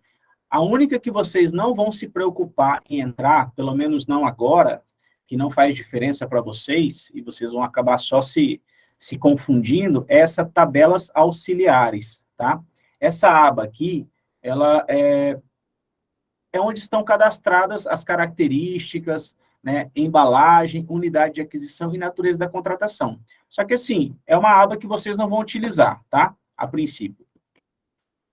a única que vocês não vão se preocupar em entrar, pelo menos não agora, que não faz diferença para vocês, e vocês vão acabar só se confundindo, é essa tabelas auxiliares, tá? Essa aba aqui, ela é onde estão cadastradas as características, né, embalagem, unidade de aquisição e natureza da contratação. Só que, assim, é uma aba que vocês não vão utilizar, tá? A princípio.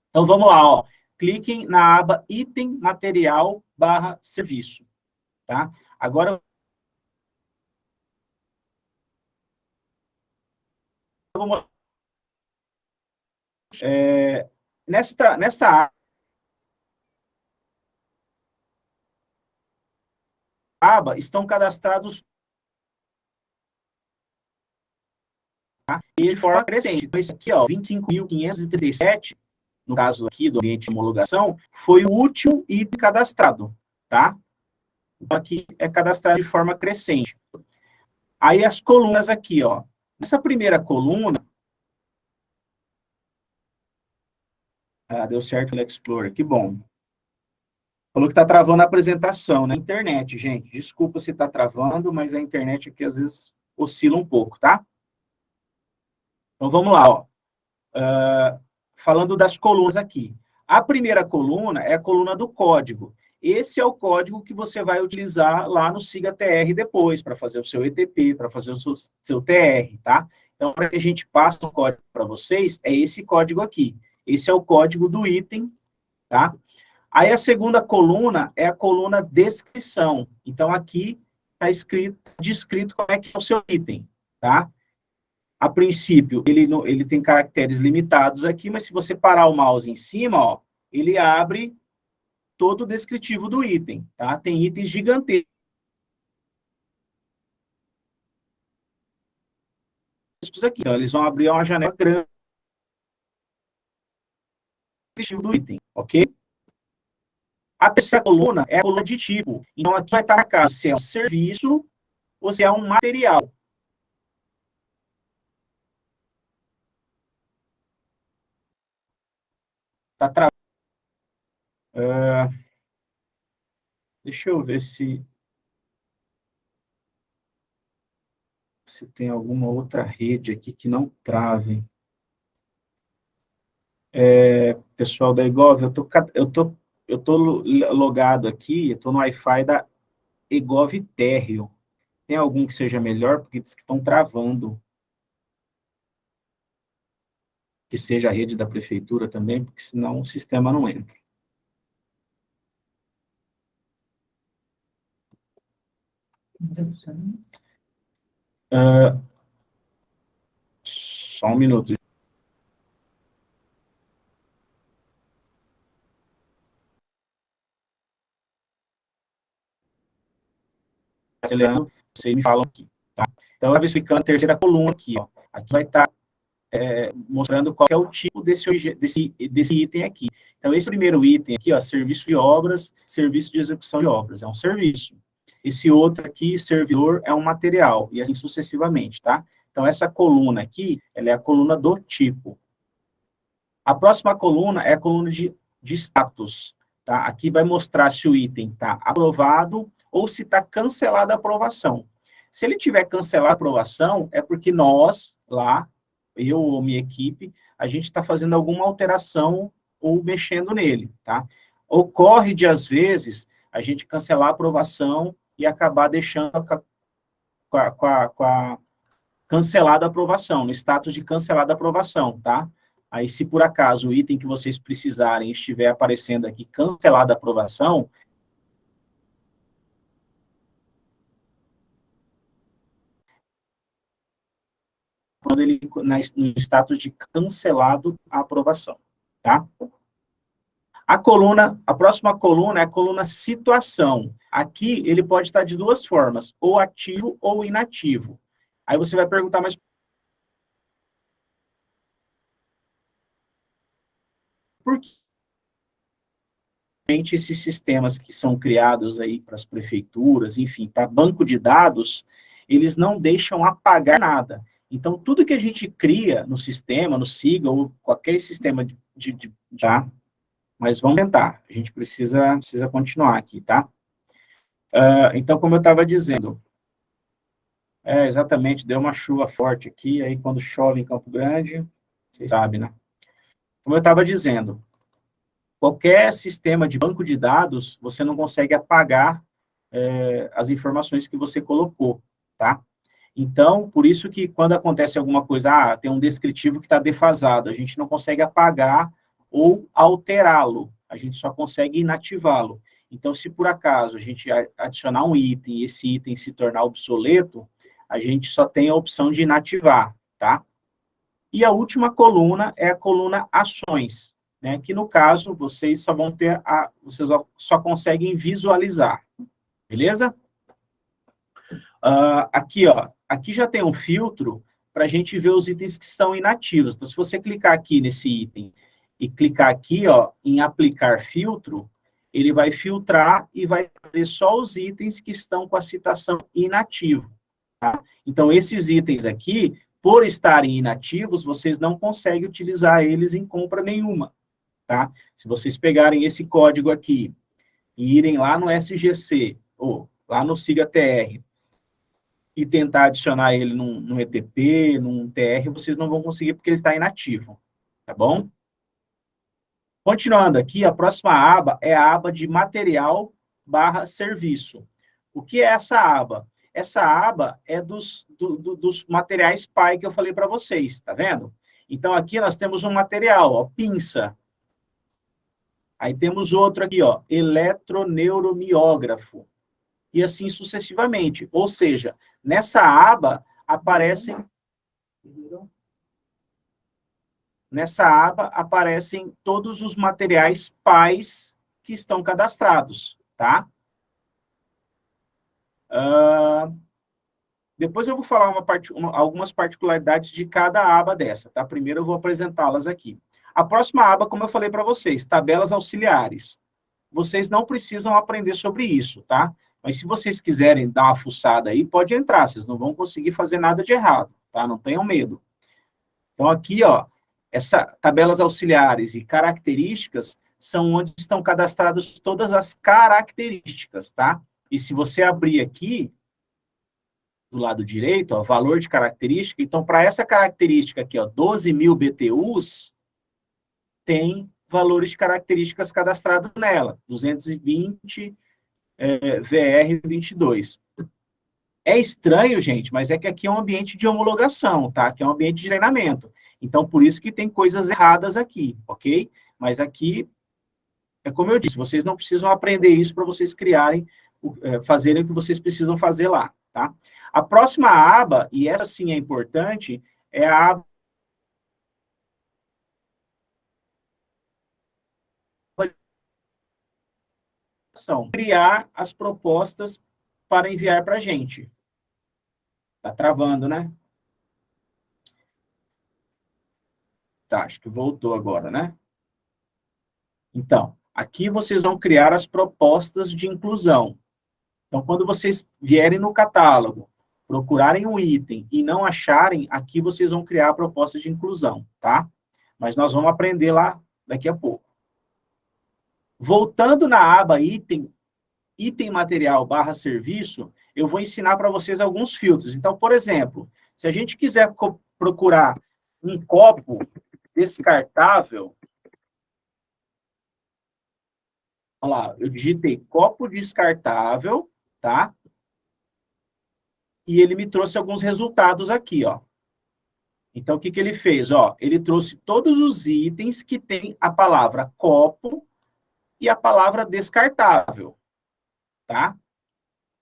Então, vamos lá, ó. Cliquem na aba item material / serviço, tá? Agora, vamos, nesta aba estão cadastrados, tá? E de forma crescente. Então, esse aqui, ó, 25.537, no caso aqui do ambiente de homologação, foi o último item cadastrado, tá? Então, aqui é cadastrado de forma crescente. Aí, as colunas aqui, ó. Nessa primeira coluna... deu certo no Explorer, que bom. Falou que está travando a apresentação na internet, gente. Desculpa se está travando, mas a internet aqui às vezes oscila um pouco, tá? Então, vamos lá, ó. Falando das colunas aqui. A primeira coluna é a coluna do código. Esse é o código que você vai utilizar lá no SIGA-TR depois, para fazer o seu ETP, para fazer o seu TR, tá? Então, para que a gente passe o código para vocês, é esse código aqui. Esse é o código do item, tá? Aí, a segunda coluna é a coluna descrição. Então, aqui está descrito como é que é o seu item, tá? A princípio, ele tem caracteres limitados aqui, mas se você parar o mouse em cima, ó, ele abre todo o descritivo do item, tá? Tem itens gigantescos aqui. Então, eles vão abrir uma janela grande do item, ok? A terceira coluna é a coluna de tipo. Então, aqui vai estar marcado se é um serviço ou se é um material. Tá travando. Deixa eu ver se tem alguma outra rede aqui que não trave. Pessoal da Egov, eu tô logado aqui, eu tô no Wi-Fi da Egov Térreo. Tem algum que seja melhor? Porque diz que estão travando. Que seja a rede da prefeitura também, porque senão o sistema não entra. Só um minuto. Vocês me falam aqui, tá? Então, vai ficando a terceira coluna aqui, ó. Aqui vai estar mostrando qual é o tipo desse item aqui. Então, esse primeiro item aqui, ó, serviço de obras, serviço de execução de obras, é um serviço. Esse outro aqui, servidor, é um material, e assim sucessivamente, tá? Então, essa coluna aqui, ela é a coluna do tipo. A próxima coluna é a coluna de status, tá? Aqui vai mostrar se o item está aprovado ou se está cancelada a aprovação. Se ele tiver cancelado a aprovação, é porque nós, lá, eu ou minha equipe, a gente está fazendo alguma alteração ou mexendo nele, tá? Ocorre de, às vezes, a gente cancelar a aprovação e acabar deixando com a cancelada a aprovação, no status de cancelada a aprovação, tá? Aí, se por acaso o item que vocês precisarem estiver aparecendo aqui cancelada a aprovação, quando ele no status de cancelado a aprovação, tá? A próxima coluna é a coluna situação. Aqui ele pode estar de duas formas, ou ativo ou inativo. Aí você vai perguntar, mas por que esses sistemas que são criados aí para as prefeituras, enfim, para banco de dados, eles não deixam apagar nada. Então, tudo que a gente cria no sistema, no SIGA, ou qualquer sistema tá? Mas vamos tentar. A gente precisa continuar aqui, tá? Então, como eu estava dizendo, exatamente, deu uma chuva forte aqui, aí quando chove em Campo Grande, vocês sabem, né? Como eu estava dizendo, qualquer sistema de banco de dados, você não consegue apagar as informações que você colocou, tá? Então, por isso que quando acontece alguma coisa, tem um descritivo que está defasado, a gente não consegue apagar ou alterá-lo, a gente só consegue inativá-lo. Então, se por acaso a gente adicionar um item e esse item se tornar obsoleto, a gente só tem a opção de inativar, tá? E a última coluna é a coluna ações, né? Que no caso, vocês só vão ter vocês só conseguem visualizar, beleza? Aqui, ó, aqui já tem um filtro para a gente ver os itens que estão inativos. Então, se você clicar aqui nesse item e clicar aqui, ó, em aplicar filtro, ele vai filtrar e vai fazer só os itens que estão com a citação inativo, tá? Então, esses itens aqui, por estarem inativos, vocês não conseguem utilizar eles em compra nenhuma, tá? Se vocês pegarem esse código aqui e irem lá no SGC, ou lá no SIGA-TR, e tentar adicionar ele num ETP, num TR, vocês não vão conseguir porque ele está inativo, tá bom? Continuando aqui, a próxima aba é a aba de material/serviço. O que é essa aba? Essa aba é dos materiais pai que eu falei para vocês, tá vendo? Então, aqui nós temos um material, ó, pinça. Aí temos outro aqui, ó, eletroneuromiógrafo. E assim sucessivamente. Ou seja, nessa aba aparecem todos os materiais pais que estão cadastrados, tá? Depois eu vou falar algumas particularidades de cada aba dessa, tá? Primeiro eu vou apresentá-las aqui. A próxima aba, como eu falei para vocês, tabelas auxiliares. Vocês não precisam aprender sobre isso, tá? Mas se vocês quiserem dar uma fuçada aí, pode entrar, vocês não vão conseguir fazer nada de errado, tá? Não tenham medo. Então, aqui, ó, tabelas auxiliares e características são onde estão cadastradas todas as características, tá? E se você abrir aqui, do lado direito, ó, valor de característica, então, para essa característica aqui, ó, 12.000 BTUs, tem valores de características cadastrados nela, 220 VR22. É estranho, gente, mas é que aqui é um ambiente de homologação, tá? Aqui é um ambiente de treinamento. Então, por isso que tem coisas erradas aqui, ok? Mas aqui, é como eu disse, vocês não precisam aprender isso para vocês criarem, fazerem o que vocês precisam fazer lá, tá? A próxima aba, e essa sim é importante, é a aba criar as propostas para enviar para a gente. Tá travando, né? Tá, acho que voltou agora, né? Então, aqui vocês vão criar as propostas de inclusão. Então, quando vocês vierem no catálogo, procurarem um item e não acharem, aqui vocês vão criar a proposta de inclusão, tá? Mas nós vamos aprender lá daqui a pouco. Voltando na aba item material / serviço, eu vou ensinar para vocês alguns filtros. Então, por exemplo, se a gente quiser procurar um copo descartável, olha lá, eu digitei copo descartável, tá? E ele me trouxe alguns resultados aqui, ó. Então, o que ele fez? Ó, ele trouxe todos os itens que tem a palavra copo e a palavra descartável, tá?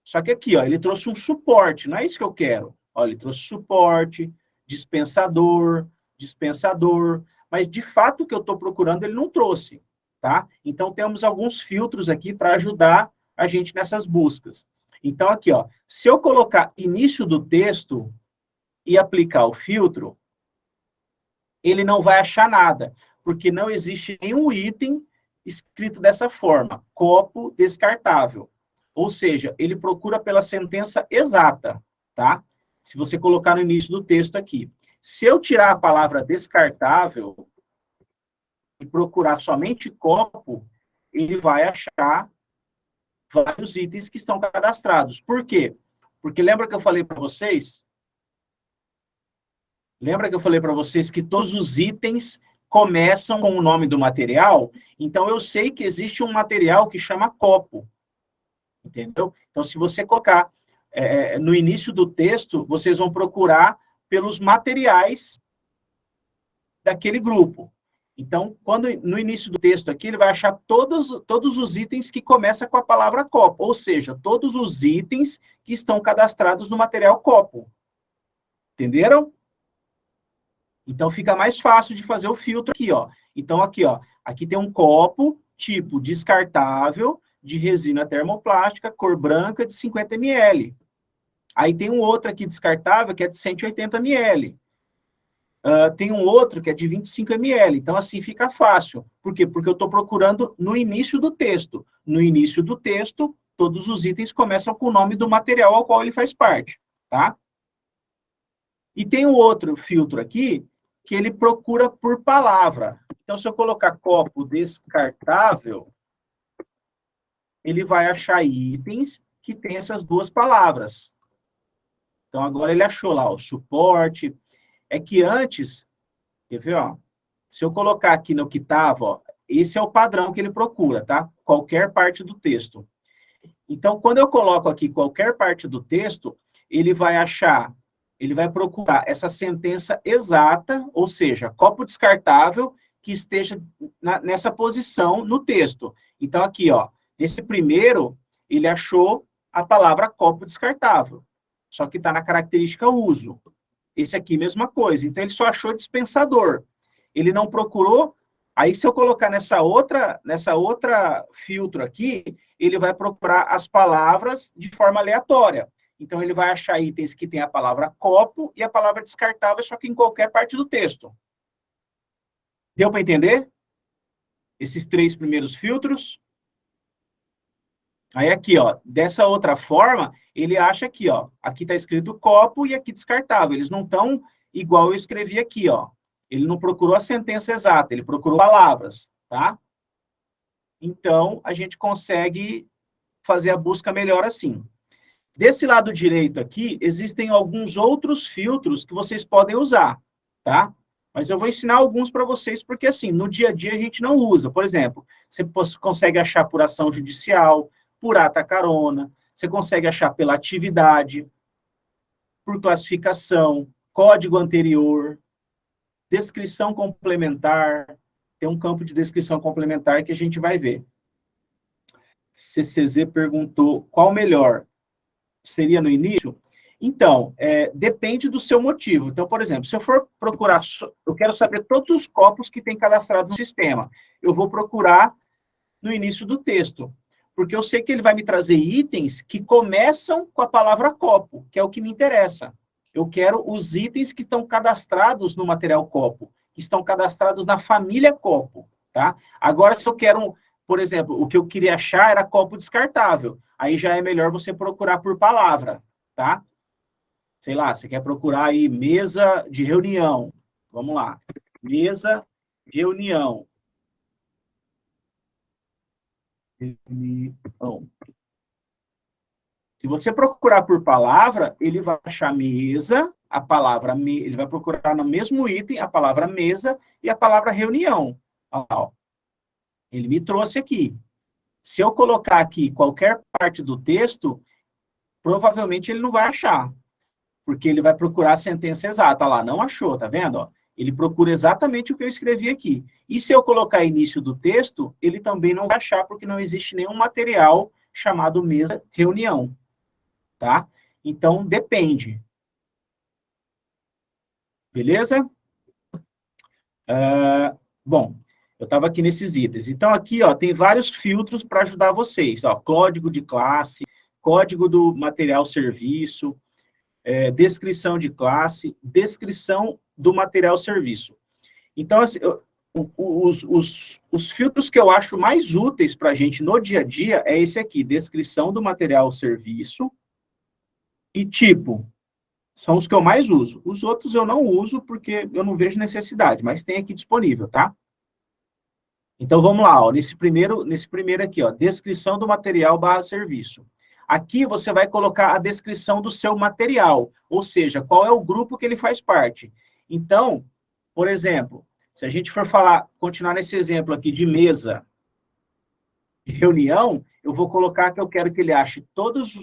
Só que aqui, ó, ele trouxe um suporte, não é isso que eu quero. Ó, ele trouxe suporte, dispensador, mas de fato o que eu estou procurando ele não trouxe, tá? Então temos alguns filtros aqui para ajudar a gente nessas buscas. Então aqui, ó, se eu colocar início do texto e aplicar o filtro, ele não vai achar nada, porque não existe nenhum item escrito dessa forma, copo descartável. Ou seja, ele procura pela sentença exata, tá? Se você colocar no início do texto aqui. Se eu tirar a palavra descartável e procurar somente copo, ele vai achar vários itens que estão cadastrados. Por quê? Porque lembra que eu falei para vocês? Lembra que eu falei para vocês que todos os itens começam com o nome do material? Então, eu sei que existe um material que chama copo. Entendeu? Então, se você colocar no início do texto, vocês vão procurar pelos materiais daquele grupo. Então, no início do texto aqui, ele vai achar todos os itens que começam com a palavra copo, ou seja, todos os itens que estão cadastrados no material copo. Entenderam? Então, fica mais fácil de fazer o filtro aqui, ó. Então, aqui, ó, aqui tem um copo tipo descartável, de resina termoplástica, cor branca, de 50 ml. Aí tem um outro aqui descartável, que é de 180 ml. Tem um outro que é de 25 ml. Então, assim, fica fácil. Por quê? Porque eu estou procurando no início do texto. No início do texto, todos os itens começam com o nome do material ao qual ele faz parte, tá? E tem um outro filtro aqui, que ele procura por palavra. Então, se eu colocar copo descartável, ele vai achar itens que tem essas duas palavras. Então, agora ele achou lá o suporte. É que antes, quer ver, ó? Se eu colocar aqui no que estava, ó, esse é o padrão que ele procura, tá? Qualquer parte do texto. Então, quando eu coloco aqui qualquer parte do texto, ele vai achar, ele vai procurar essa sentença exata, ou seja, copo descartável que esteja nessa posição no texto. Então, aqui, ó, esse primeiro, ele achou a palavra copo descartável, só que está na característica uso. Esse aqui, mesma coisa. Então, ele só achou dispensador. Ele não procurou. Aí, se eu colocar nessa outra filtro aqui, ele vai procurar as palavras de forma aleatória. Então, ele vai achar itens que tem a palavra copo e a palavra descartável, só que em qualquer parte do texto. Deu para entender? Esses 3 primeiros filtros. Aí aqui, ó, dessa outra forma, ele acha aqui, ó, aqui está escrito copo e aqui descartável. Eles não estão igual eu escrevi aqui, ó. Ele não procurou a sentença exata, ele procurou palavras, tá? Então, a gente consegue fazer a busca melhor assim. Desse lado direito aqui, existem alguns outros filtros que vocês podem usar, tá? Mas eu vou ensinar alguns para vocês, porque assim, no dia a dia a gente não usa. Por exemplo, você consegue achar por ação judicial, por ata carona, você consegue achar pela atividade, por classificação, código anterior, descrição complementar. Tem um campo de descrição complementar que a gente vai ver. CCZ perguntou qual melhor seria no início. Então, depende do seu motivo. Então, por exemplo, se eu for procurar, eu quero saber todos os copos que tem cadastrado no sistema. Eu vou procurar no início do texto, porque eu sei que ele vai me trazer itens que começam com a palavra copo, que é o que me interessa. Eu quero os itens que estão cadastrados no material copo, que estão cadastrados na família copo, tá? Agora, se eu quero, por exemplo, o que eu queria achar era copo descartável. Aí já é melhor você procurar por palavra, tá? Sei lá, você quer procurar aí mesa de reunião. Vamos lá. Mesa, reunião. Reunião. Se você procurar por palavra, ele vai achar mesa, a palavra, ele vai procurar no mesmo item a palavra mesa e a palavra reunião. Ó, ele me trouxe aqui. Se eu colocar aqui qualquer parte do texto, provavelmente ele não vai achar, porque ele vai procurar a sentença exata. Olha lá, não achou, tá vendo? Ó, ele procura exatamente o que eu escrevi aqui. E se eu colocar início do texto, ele também não vai achar, porque não existe nenhum material chamado mesa reunião. Tá? Então, depende. Beleza? Bom, eu estava aqui nesses itens. Então, aqui, ó, tem vários filtros para ajudar vocês. Ó, código de classe, código do material serviço, descrição de classe, descrição do material serviço. Então, assim, os filtros que eu acho mais úteis para a gente no dia a dia é esse aqui, descrição do material serviço e tipo. São os que eu mais uso. Os outros eu não uso porque eu não vejo necessidade, mas tem aqui disponível, tá? Então, vamos lá, ó, nesse primeiro aqui, ó, descrição do material barra serviço. Aqui você vai colocar a descrição do seu material, ou seja, qual é o grupo que ele faz parte. Então, por exemplo, se a gente for continuar nesse exemplo aqui de mesa, de reunião, eu vou colocar que eu quero que ele ache todos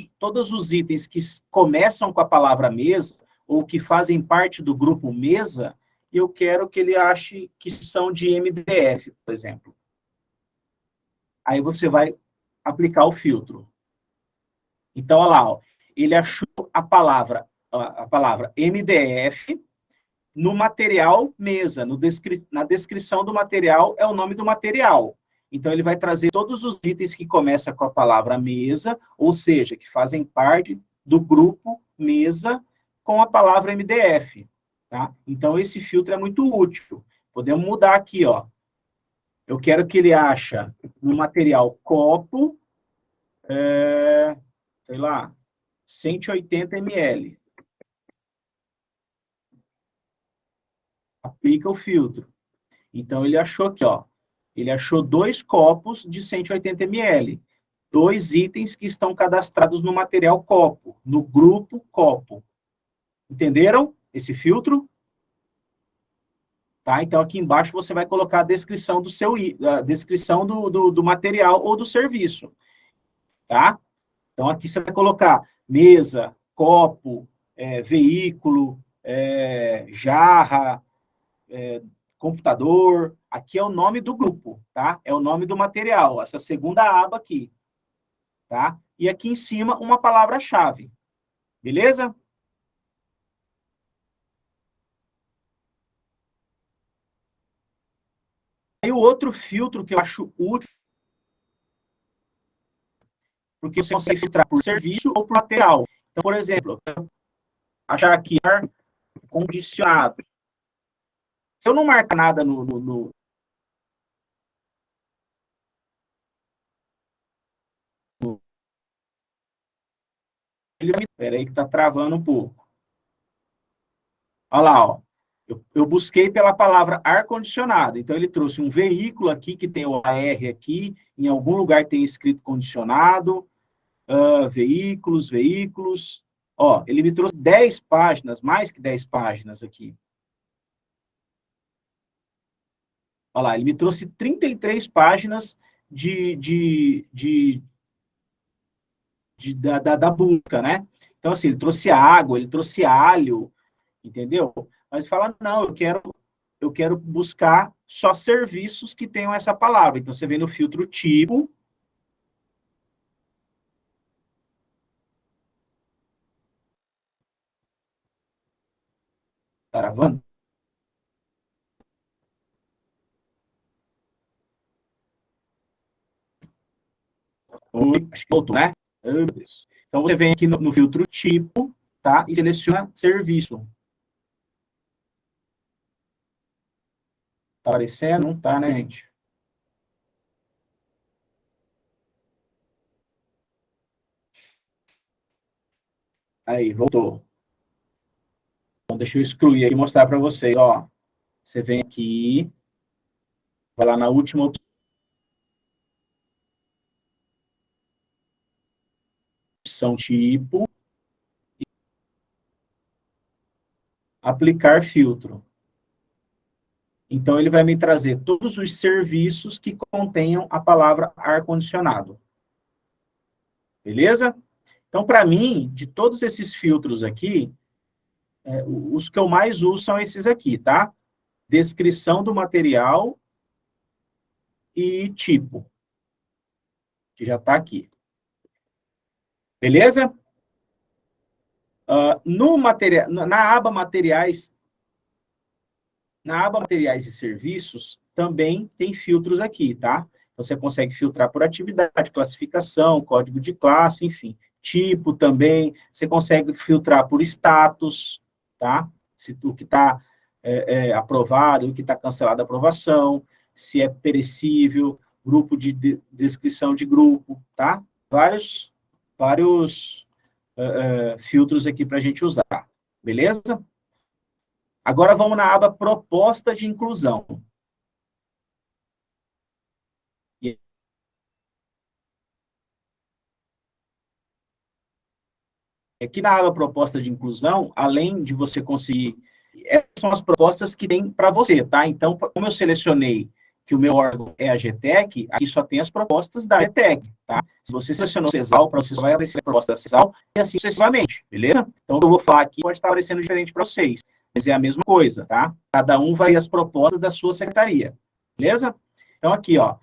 os itens que começam com a palavra mesa, ou que fazem parte do grupo mesa, e eu quero que ele ache que são de MDF, por exemplo. Aí você vai aplicar o filtro. Então, olha lá, ó, ele achou a palavra MDF no material mesa, na descrição do material é o nome do material. Então, ele vai trazer todos os itens que começam com a palavra mesa, ou seja, que fazem parte do grupo mesa com a palavra MDF. Tá? Então, esse filtro é muito útil. Podemos mudar aqui, ó. Eu quero que ele ache no material copo, sei lá, 180 ml. Aplica o filtro. Então, ele achou aqui, ó. Ele achou 2 copos de 180 ml. 2 itens que estão cadastrados no material copo, no grupo copo. Entenderam esse filtro? Tá? Então, aqui embaixo você vai colocar a descrição a descrição do material ou do serviço. Tá? Então, aqui você vai colocar mesa, copo, veículo, jarra, computador. Aqui é o nome do grupo, tá? É o nome do material, essa segunda aba aqui, tá? E aqui em cima, uma palavra-chave. Beleza? Aí o outro filtro que eu acho útil, porque você consegue filtrar por serviço ou por material. Então, por exemplo, achar aqui ar condicionado. Se eu não marcar nada espera aí que está travando um pouco. Olha lá, ó. Eu busquei pela palavra ar-condicionado. Então, ele trouxe um veículo aqui, que tem o AR aqui, em algum lugar tem escrito condicionado, veículos. Ó, ele me trouxe 10 páginas, mais que 10 páginas aqui. Olha lá, ele me trouxe 33 páginas da busca, né? Então, assim, ele trouxe água, ele trouxe alho, entendeu? Mas fala, não, eu quero buscar só serviços que tenham essa palavra. Então, você vem no filtro tipo. Tá gravando? Oi, acho que voltou, né? Então, você vem aqui no filtro tipo, tá? E seleciona serviço. Tá aparecendo? Não tá, né, gente? Aí, voltou. Então, deixa eu excluir aqui e mostrar para vocês, ó. Você vem aqui, vai lá na última opção tipo, aplicar filtro. Então, ele vai me trazer todos os serviços que contenham a palavra ar-condicionado. Beleza? Então, para mim, de todos esses filtros aqui, os que eu mais uso são esses aqui, tá? Descrição do material e tipo, que já está aqui. Beleza? Na aba materiais e serviços, também tem filtros aqui, tá? Você consegue filtrar por atividade, classificação, código de classe, enfim. Tipo também, você consegue filtrar por status, tá? Se o que está aprovado, o que está cancelado a aprovação, se é perecível, grupo de descrição de grupo, tá? Vários filtros aqui para a gente usar, beleza? Agora vamos na aba proposta de inclusão. E aqui na aba proposta de inclusão, além de você conseguir... Essas são as propostas que tem para você, tá? Então, como eu selecionei que o meu órgão é a GTEC, aqui só tem as propostas da GTEC, tá? Se você selecionou o CESAL, para você só vai aparecer a proposta da CESAL e assim sucessivamente, beleza? Então, o que eu vou falar aqui pode estar aparecendo diferente para vocês, mas é a mesma coisa, tá? Cada um vai as propostas da sua secretaria, beleza? Então, aqui, ó,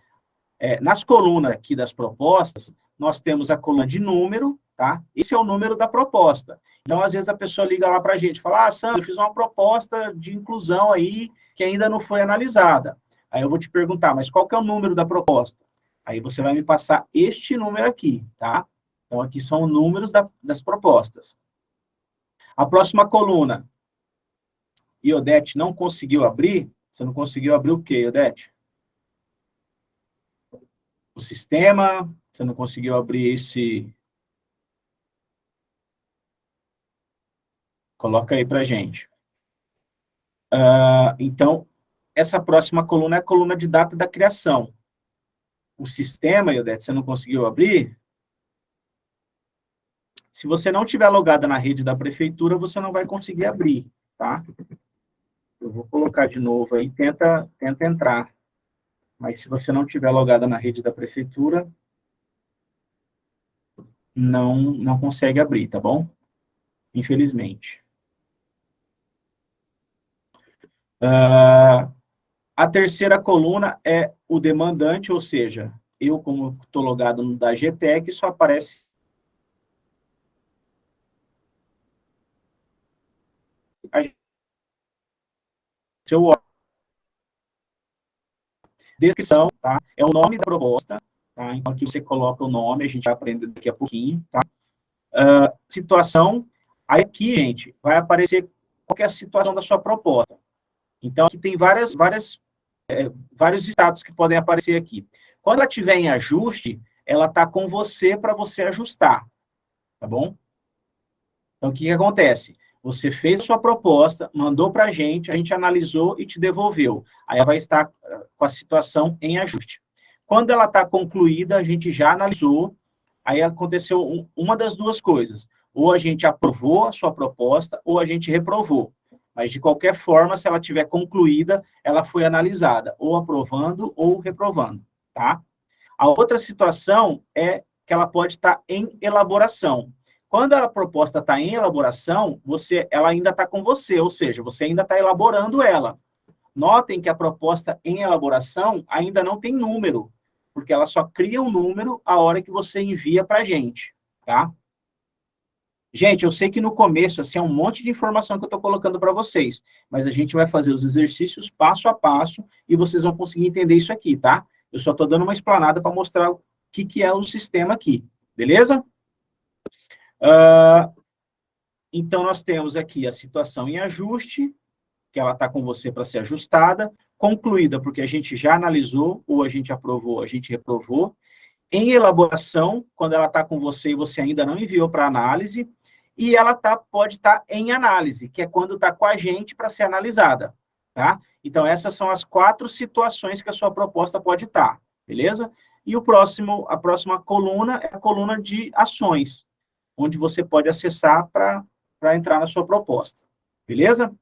nas colunas aqui das propostas, nós temos a coluna de número, tá? Esse é o número da proposta. Então, às vezes, a pessoa liga lá para a gente e fala, Sandro, eu fiz uma proposta de inclusão aí que ainda não foi analisada. Aí eu vou te perguntar, mas qual que é o número da proposta? Aí você vai me passar este número aqui, tá? Então, aqui são os números das propostas. A próxima coluna. Iodete não conseguiu abrir? Você não conseguiu abrir o quê, Iodete? O sistema, você não conseguiu abrir esse... Coloca aí para gente. Então, essa próxima coluna é a coluna de data da criação. O sistema, Iodete, você não conseguiu abrir? Se você não tiver logada na rede da prefeitura, você não vai conseguir abrir, tá? Eu vou colocar de novo aí, tenta entrar. Mas se você não tiver logada na rede da prefeitura, não consegue abrir, tá bom? Infelizmente. A terceira coluna é o demandante, ou seja, eu, como estou logado no da GTEC, só aparece a seu órgão. Descrição, tá? É o nome da proposta, tá? Então, aqui você coloca o nome, a gente vai aprender daqui a pouquinho, tá? Situação, aí aqui, gente, vai aparecer qual é a situação da sua proposta. Então, aqui tem vários status que podem aparecer aqui. Quando ela estiver em ajuste, ela está com você para você ajustar, tá bom? Então, o que acontece? Você fez sua proposta, mandou para a gente analisou e te devolveu. Aí ela vai estar com a situação em ajuste. Quando ela está concluída, a gente já analisou, aí aconteceu uma das duas coisas. Ou a gente aprovou a sua proposta, ou a gente reprovou. Mas, de qualquer forma, se ela tiver concluída, ela foi analisada, ou aprovando ou reprovando, tá? A outra situação é que ela pode estar em elaboração. Quando a proposta está em elaboração, ela ainda está com você, ou seja, você ainda está elaborando ela. Notem que a proposta em elaboração ainda não tem número, porque ela só cria um número a hora que você envia para a gente, tá? Gente, eu sei que no começo, assim, é um monte de informação que eu estou colocando para vocês, mas a gente vai fazer os exercícios passo a passo e vocês vão conseguir entender isso aqui, tá? Eu só estou dando uma explanada para mostrar o que é o sistema aqui, beleza? Então, nós temos aqui a situação em ajuste, que ela está com você para ser ajustada, concluída porque a gente já analisou, ou a gente aprovou, a gente reprovou, em elaboração, quando ela está com você e você ainda não enviou para análise, e ela pode estar em análise, que é quando está com a gente para ser analisada, tá? Então, essas são as 4 situações que a sua proposta pode estar, beleza? E a próxima coluna é a coluna de ações, onde você pode acessar para entrar na sua proposta, beleza?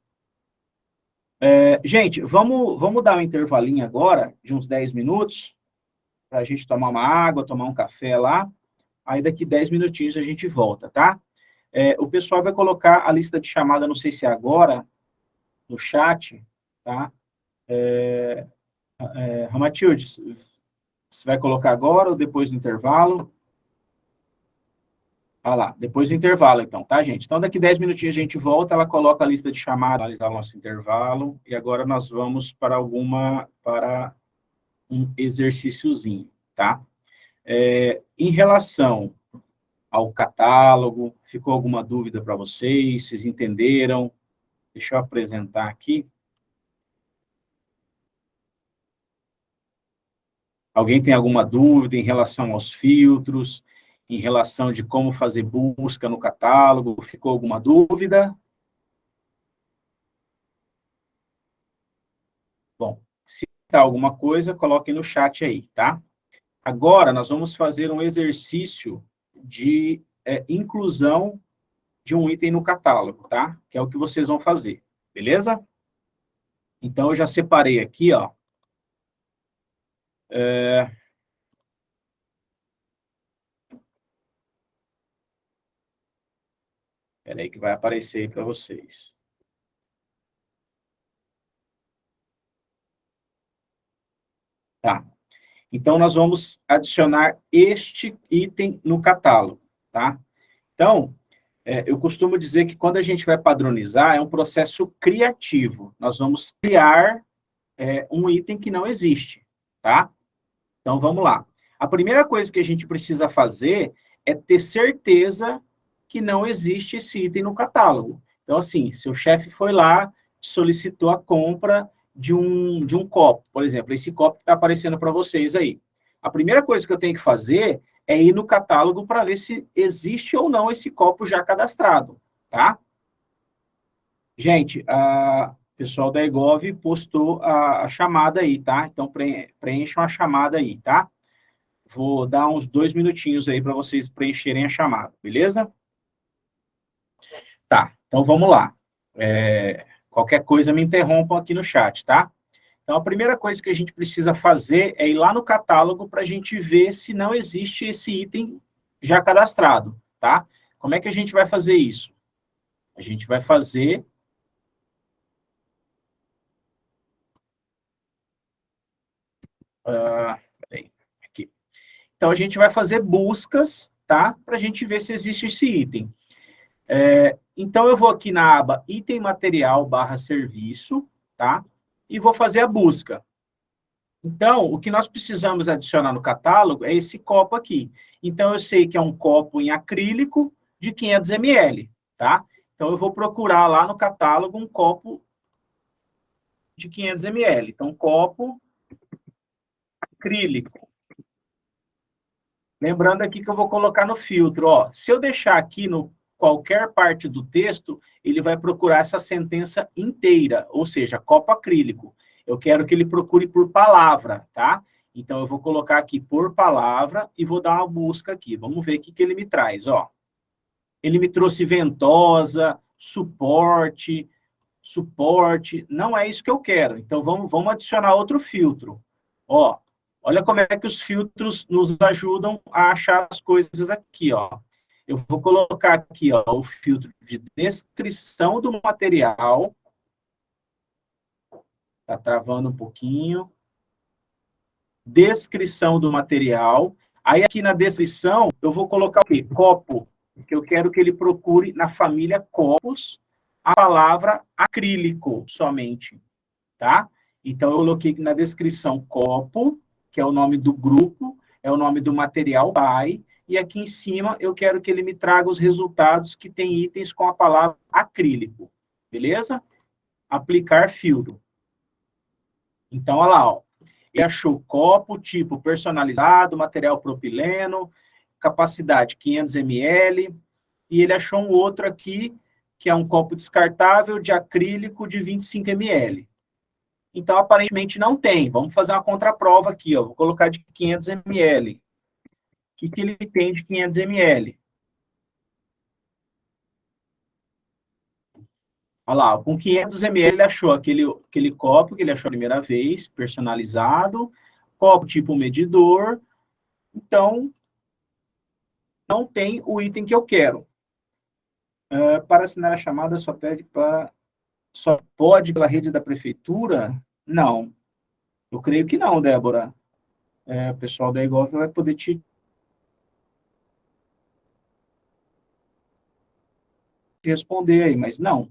Gente, vamos dar um intervalinho agora, de uns 10 minutos, para a gente tomar uma água, tomar um café lá. Aí daqui 10 minutinhos a gente volta, tá? O pessoal vai colocar a lista de chamada, não sei se é agora, no chat, tá? Ramatilde, você vai colocar agora ou depois do intervalo? Ah lá, depois do intervalo, então, tá, gente? Então, daqui 10 minutinhos a gente volta, ela coloca a lista de chamada, analisar o nosso intervalo, e agora nós vamos para um exercíciozinho, tá? Em relação ao catálogo, ficou alguma dúvida para vocês? Vocês entenderam? Deixa eu apresentar aqui. Alguém tem alguma dúvida em relação aos filtros, em relação de como fazer busca no catálogo? Ficou alguma dúvida? Bom, se tá alguma coisa, coloquem no chat aí, tá? Agora, nós vamos fazer um exercício de inclusão de um item no catálogo, tá? Que é o que vocês vão fazer, beleza? Então, eu já separei aqui, ó. Espera aí que vai aparecer aí para vocês. Tá. Então, nós vamos adicionar este item no catálogo, tá? Então, eu costumo dizer que quando a gente vai padronizar, é um processo criativo. Nós vamos criar um item que não existe, tá? Então, vamos lá. A primeira coisa que a gente precisa fazer é ter certeza que não existe esse item no catálogo. Então, assim, seu chefe foi lá, solicitou a compra de um copo, por exemplo, esse copo que está aparecendo para vocês aí. A primeira coisa que eu tenho que fazer é ir no catálogo para ver se existe ou não esse copo já cadastrado, tá? Gente, o pessoal da Egov postou a chamada aí, tá? Então, preencham a chamada aí, tá? Vou dar uns 2 minutinhos aí para vocês preencherem a chamada, beleza? Tá, então vamos lá. Qualquer coisa me interrompam aqui no chat, tá? Então, a primeira coisa que a gente precisa fazer é ir lá no catálogo para a gente ver se não existe esse item já cadastrado, tá? Como é que a gente vai fazer isso? A gente vai fazer... peraí, aqui. Então, a gente vai fazer buscas, tá? Para a gente ver se existe esse item. Então, eu vou aqui na aba Item Material / Serviço, tá? E vou fazer a busca. Então, o que nós precisamos adicionar no catálogo é esse copo aqui. Então, eu sei que é um copo em acrílico de 500 ml, tá? Então, eu vou procurar lá no catálogo um copo de 500 ml. Então, copo acrílico. Lembrando aqui que eu vou colocar no filtro, ó. Se eu deixar aqui qualquer parte do texto, ele vai procurar essa sentença inteira, ou seja, copo acrílico. Eu quero que ele procure por palavra, tá? Então, eu vou colocar aqui por palavra e vou dar uma busca aqui. Vamos ver o que ele me traz, ó. Ele me trouxe ventosa, suporte, não é isso que eu quero. Então, vamos adicionar outro filtro. Ó, olha como é que os filtros nos ajudam a achar as coisas aqui, ó. Eu vou colocar aqui, ó, o filtro de descrição do material. Tá travando um pouquinho. Descrição do material. Aí, aqui na descrição, eu vou colocar o quê? Copo, que eu quero que ele procure na família copos a palavra acrílico somente, tá? Então, eu coloquei na descrição copo, que é o nome do grupo, é o nome do material pai, e aqui em cima eu quero que ele me traga os resultados que tem itens com a palavra acrílico, beleza? Aplicar filtro. Então, olha lá, ó. Ele achou copo, tipo personalizado, material propileno, capacidade 500 ml, e ele achou um outro aqui, que é um copo descartável de acrílico de 25 ml. Então, aparentemente, não tem. Vamos fazer uma contraprova aqui, ó. Vou colocar de 500 ml. O que ele tem de 500 ml? Olha lá, com 500 ml ele achou aquele copo que ele achou a primeira vez, personalizado, copo tipo medidor. Então, não tem o item que eu quero. Para assinar a chamada, só pode pela rede da prefeitura? Não. Eu creio que não, Débora. O pessoal da Egov vai poder te responder aí, mas não.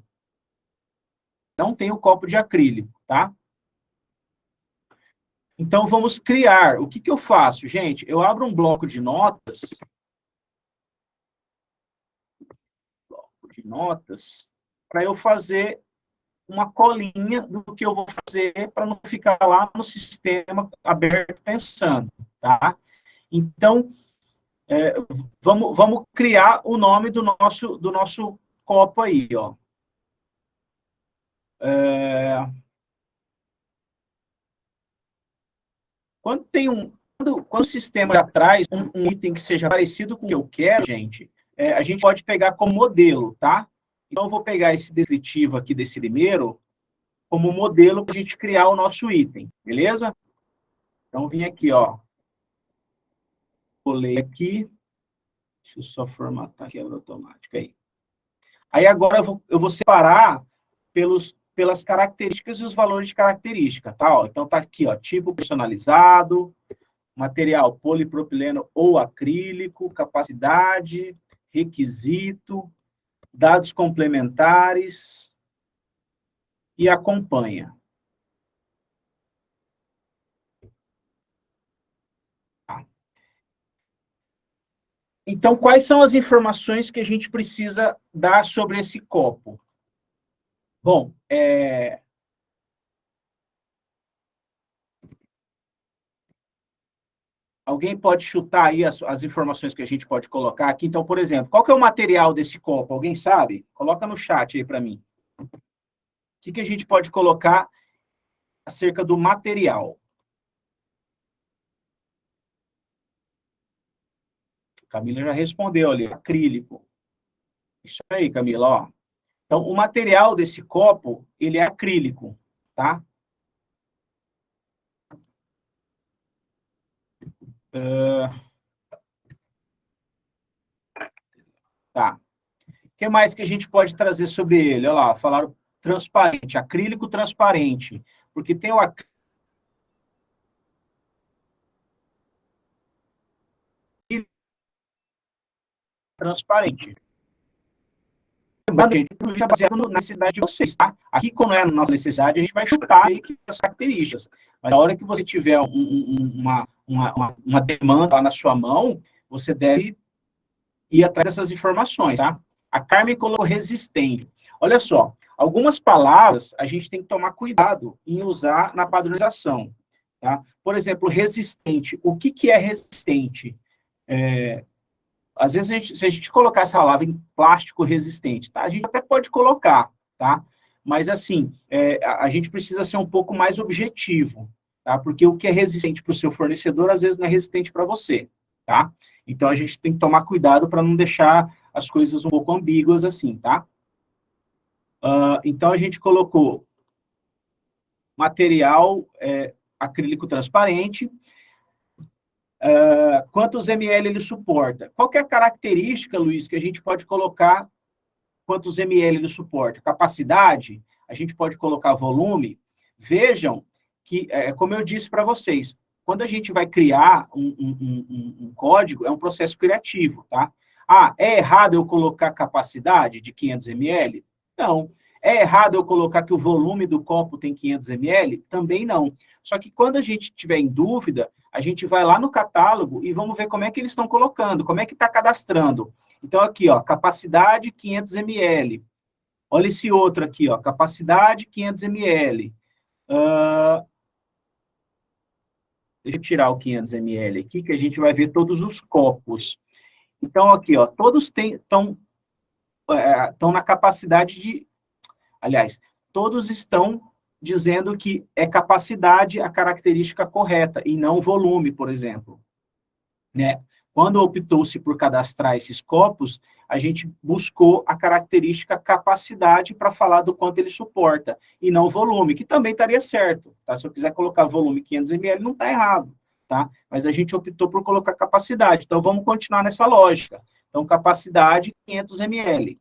Não tem o copo de acrílico, tá? Então, vamos criar. O que eu faço, gente? Eu abro um bloco de notas. Para eu fazer uma colinha do que eu vou fazer para não ficar lá no sistema aberto pensando, tá? Então, vamos criar o nome do nosso copo aí, ó. Quando o sistema já traz um item que seja parecido com o que eu quero, gente, a gente pode pegar como modelo, tá? Então, eu vou pegar esse descritivo aqui desse primeiro como modelo para a gente criar o nosso item, beleza? Então, vim aqui, ó. Colei aqui. Deixa eu só formatar aqui a automática aí. Aí, agora, eu vou separar pelas características e os valores de característica, tá? Ó, então, tá aqui, ó, tipo personalizado, material polipropileno ou acrílico, capacidade, requisito, dados complementares e acompanha. Então, quais são as informações que a gente precisa dar sobre esse copo? Bom, alguém pode chutar aí as informações que a gente pode colocar aqui? Então, por exemplo, qual que é o material desse copo? Alguém sabe? Coloca no chat aí para mim. O que a gente pode colocar acerca do material? Camila já respondeu ali, acrílico. Isso aí, Camila, ó. Então, o material desse copo, ele é acrílico, tá? Tá. O que mais que a gente pode trazer sobre ele? Olha lá, falaram transparente, acrílico transparente. Porque tem o acrílico transparente. Lembrando, gente, tudo isso é baseado na necessidade de vocês, tá? Aqui, quando é a nossa necessidade, a gente vai chutar aí as características. Mas na hora que você tiver uma demanda lá na sua mão, você deve ir atrás dessas informações, tá? A Carmen colocou resistente. Olha só, algumas palavras a gente tem que tomar cuidado em usar na padronização, tá? Por exemplo, resistente. O que é resistente? às vezes, se a gente colocar essa palavra em plástico resistente, tá? A gente até pode colocar, tá? Mas, assim, a gente precisa ser um pouco mais objetivo, tá? Porque o que é resistente para o seu fornecedor, às vezes, não é resistente para você, tá? Então, a gente tem que tomar cuidado para não deixar as coisas um pouco ambíguas assim, tá? Então, a gente colocou material acrílico transparente. Quantos ml ele suporta? Qual que é a característica, Luiz, que a gente pode colocar quantos ml ele suporta? Capacidade? A gente pode colocar volume? Vejam que, como eu disse para vocês, quando a gente vai criar um código, é um processo criativo, tá? É errado eu colocar capacidade de 500 ml? Não. É errado eu colocar que o volume do copo tem 500 ml? Também não. Só que quando a gente tiver em dúvida, a gente vai lá no catálogo e vamos ver como é que eles estão colocando, como é que está cadastrando. Então, aqui, ó, capacidade 500 ml. Olha esse outro aqui, ó, capacidade 500 ml. Deixa eu tirar o 500 ml aqui, que a gente vai ver todos os copos. Então, aqui, ó, todos estão na capacidade de... Aliás, todos estão dizendo que é capacidade a característica correta, e não volume, por exemplo. Né? Quando optou-se por cadastrar esses copos, a gente buscou a característica capacidade para falar do quanto ele suporta, e não volume, que também estaria certo. Tá? Se eu quiser colocar volume 500 ml, não está errado. Tá? Mas a gente optou por colocar capacidade. Então, vamos continuar nessa lógica. Então, capacidade 500 ml.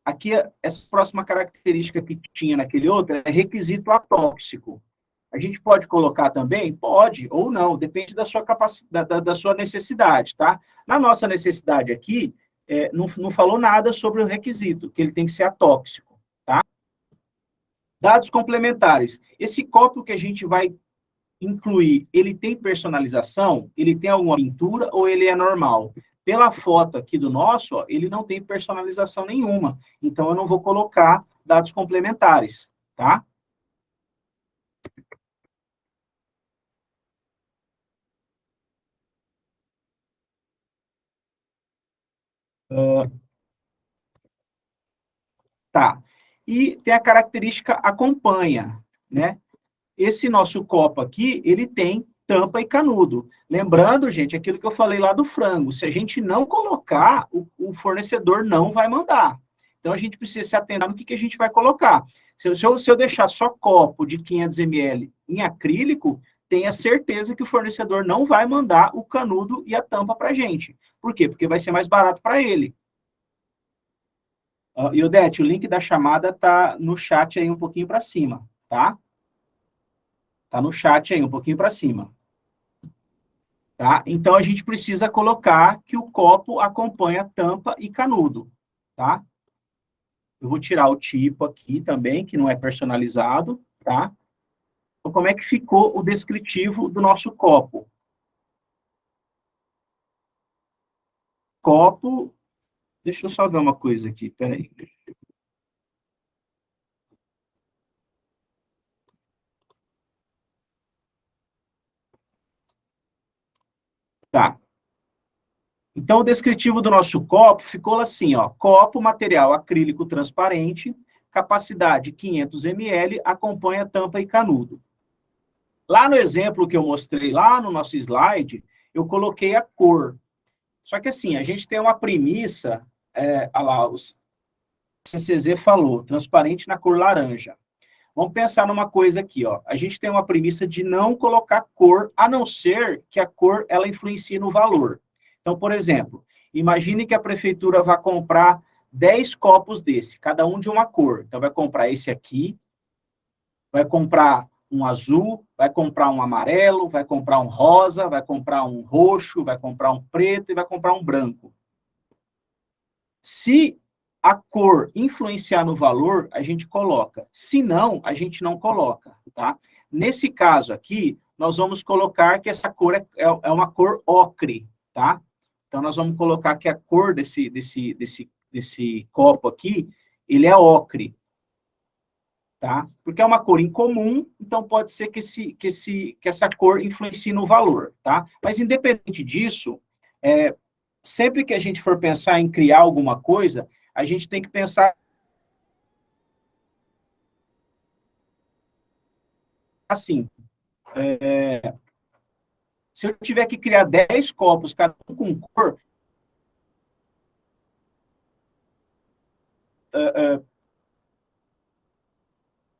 Aqui, essa próxima característica que tinha naquele outro é requisito atóxico. A gente pode colocar também? Pode, ou não, depende da sua capacidade, da sua necessidade, tá? Na nossa necessidade aqui, não falou nada sobre o requisito, que ele tem que ser atóxico, tá? Dados complementares. Esse copo que a gente vai incluir, ele tem personalização? Ele tem alguma pintura ou ele é normal? Pela foto aqui do nosso, ó, ele não tem personalização nenhuma. Então, eu não vou colocar dados complementares, tá? Tá. E tem a característica acompanha, né? Esse nosso copo aqui, ele tem tampa e canudo. Lembrando, gente, aquilo que eu falei lá do frango, se a gente não colocar, o fornecedor não vai mandar. Então, a gente precisa se atentar no que a gente vai colocar. Se eu deixar só copo de 500 ml em acrílico, tenha certeza que o fornecedor não vai mandar o canudo e a tampa para a gente. Por quê? Porque vai ser mais barato para ele. E, Odete, o link da chamada está no chat aí um pouquinho para cima, tá? Está no chat aí um pouquinho para cima. Tá? Então, a gente precisa colocar que o copo acompanha tampa e canudo, tá? Eu vou tirar o tipo aqui também, que não é personalizado, tá? Então, como é que ficou o descritivo do nosso copo? Copo... Deixa eu só ver uma coisa aqui, peraí. Tá. Então, o descritivo do nosso copo ficou assim, ó. Copo, material acrílico transparente, capacidade 500 ml, acompanha tampa e canudo. Lá no exemplo que eu mostrei lá no nosso slide, eu coloquei a cor. Só que assim, a gente tem uma premissa, olha lá, o CCZ falou, transparente na cor laranja. Vamos pensar numa coisa aqui, ó. A gente tem uma premissa de não colocar cor, a não ser que a cor ela influencie no valor. Então, por exemplo, imagine que a prefeitura vá comprar 10 copos desse, cada um de uma cor. Então, vai comprar esse aqui, vai comprar um azul, vai comprar um amarelo, vai comprar um rosa, vai comprar um roxo, vai comprar um preto e vai comprar um branco. Se a cor influenciar no valor, a gente coloca. Se não, a gente não coloca, tá? Nesse caso aqui, nós vamos colocar que essa cor é uma cor ocre, tá? Então, nós vamos colocar que a cor desse copo aqui, ele é ocre. tá? Porque é uma cor incomum, então pode ser que essa cor influencie no valor, tá? Mas independente disso, sempre que a gente for pensar em criar alguma coisa, a gente tem que pensar assim, se eu tiver que criar 10 copos, cada um com cor,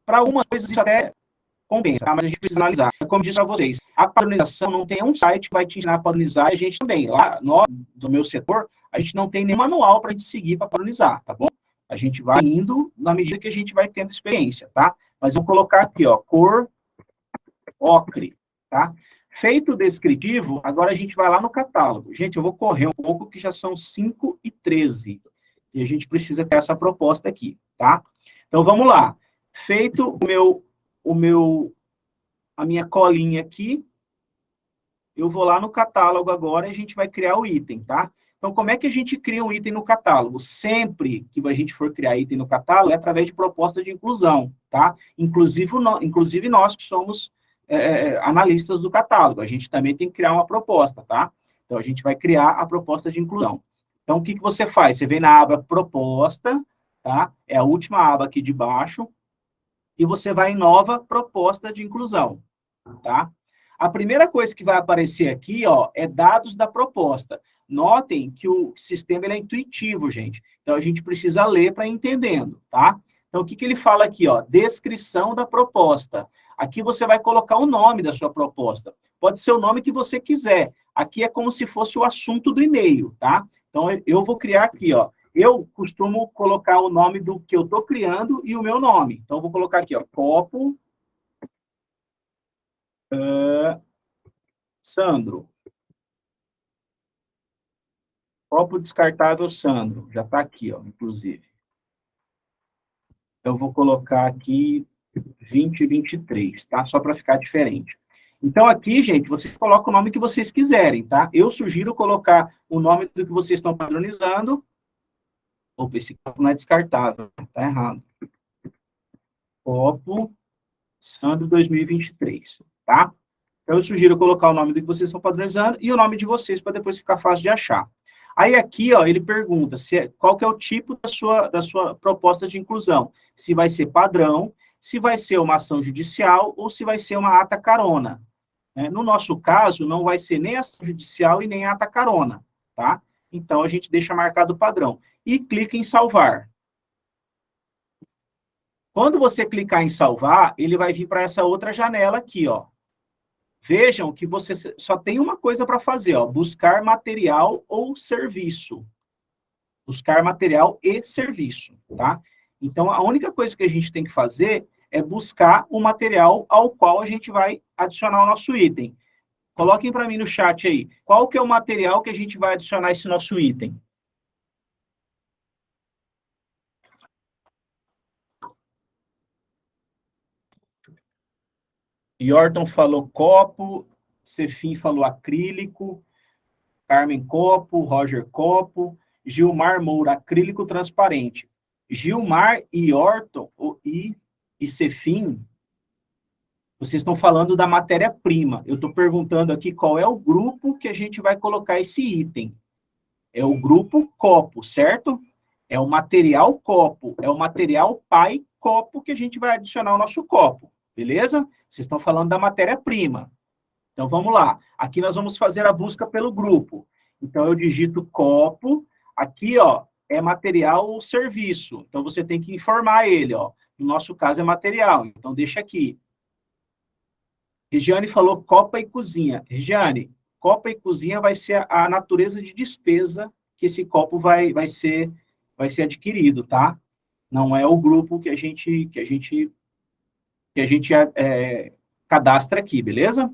para algumas coisas isso até compensa, tá? Mas a gente precisa analisar. Como eu disse a vocês, a padronização não tem um site que vai te ensinar a padronizar, e a gente também, lá nós, do meu setor, a gente não tem nenhum manual para a gente seguir para padronizar, tá bom? A gente vai indo na medida que a gente vai tendo experiência, tá? Mas vou colocar aqui, ó, cor ocre, tá? Feito o descritivo, agora a gente vai lá no catálogo. Gente, eu vou correr um pouco, que já são 5h13. E a gente precisa ter essa proposta aqui, tá? Então, vamos lá. Feito a minha colinha aqui, eu vou lá no catálogo agora e a gente vai criar o item, tá? Então, como é que a gente cria um item no catálogo? Sempre que a gente for criar item no catálogo, é através de proposta de inclusão, tá? Inclusive nós que somos analistas do catálogo, a gente também tem que criar uma proposta, tá? Então, a gente vai criar a proposta de inclusão. Então, o que você faz? Você vem na aba proposta, tá? É a última aba aqui de baixo, e você vai em nova proposta de inclusão, tá? A primeira coisa que vai aparecer aqui, ó, é dados da proposta. Notem que o sistema ele é intuitivo, gente. Então, a gente precisa ler para ir entendendo, tá? Então, o que ele fala aqui, ó? Descrição da proposta. Aqui você vai colocar o nome da sua proposta. Pode ser o nome que você quiser. Aqui é como se fosse o assunto do e-mail, tá? Então, eu vou criar aqui, ó. Eu costumo colocar o nome do que eu estou criando e o meu nome. Então, eu vou colocar aqui, ó, copo Sandro. Copo descartável Sandro. Já está aqui, ó, inclusive. Eu vou colocar aqui 2023, tá? Só para ficar diferente. Então, aqui, gente, vocês colocam o nome que vocês quiserem, tá? Eu sugiro colocar o nome do que vocês estão padronizando. Opa, esse copo não é descartável, tá errado. Copo Sandro 2023, tá? Então, eu sugiro colocar o nome do que vocês estão padronizando e o nome de vocês, para depois ficar fácil de achar. Aí, aqui, ó, ele pergunta qual que é o tipo da sua proposta de inclusão. Se vai ser padrão, se vai ser uma ação judicial ou se vai ser uma ata carona. No nosso caso, não vai ser nem ação judicial e nem ata carona, tá? Então, a gente deixa marcado o padrão. E clica em salvar. Quando você clicar em salvar, ele vai vir para essa outra janela aqui, ó. Vejam que você só tem uma coisa para fazer, ó, buscar material ou serviço. Buscar material e serviço, tá? Então, a única coisa que a gente tem que fazer é buscar o material ao qual a gente vai adicionar o nosso item. Coloquem para mim no chat aí, qual que é o material que a gente vai adicionar esse nosso item? Yorton falou copo, Cefim falou acrílico, Carmen copo, Roger copo, Gilmar Moura, acrílico transparente. Gilmar e Yorton e Cefim, vocês estão falando da matéria-prima. Eu estou perguntando aqui qual é o grupo que a gente vai colocar esse item. É o grupo copo, certo? É o material copo, é o material pai copo que a gente vai adicionar ao nosso copo, beleza? Vocês estão falando da matéria-prima. Então, vamos lá. Aqui nós vamos fazer a busca pelo grupo. Então, eu digito copo. Aqui, ó, é material ou serviço. Então, você tem que informar ele, ó. No nosso caso, é material. Então, deixa aqui. Regiane falou copa e cozinha. Regiane, copa e cozinha vai ser a natureza de despesa que esse copo vai ser adquirido, tá? Não é o grupo que a gente cadastra aqui, beleza?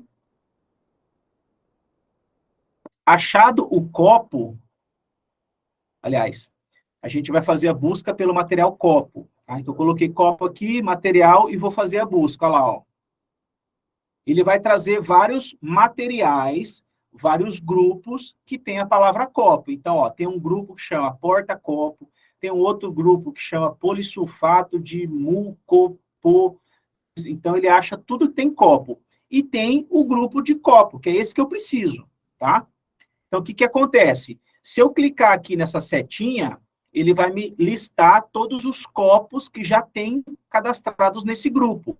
Achado o copo, aliás, a gente vai fazer a busca pelo material copo. Tá? Então, eu coloquei copo aqui, material, e vou fazer a busca. Olha lá, ó. Ele vai trazer vários materiais, vários grupos que tem a palavra copo. Então, ó, tem um grupo que chama porta-copo, tem um outro grupo que chama polissulfato de copo. Então, ele acha tudo que tem copo. E tem o grupo de copo, que é esse que eu preciso, tá? Então, o que acontece? Se eu clicar aqui nessa setinha, ele vai me listar todos os copos que já tem cadastrados nesse grupo,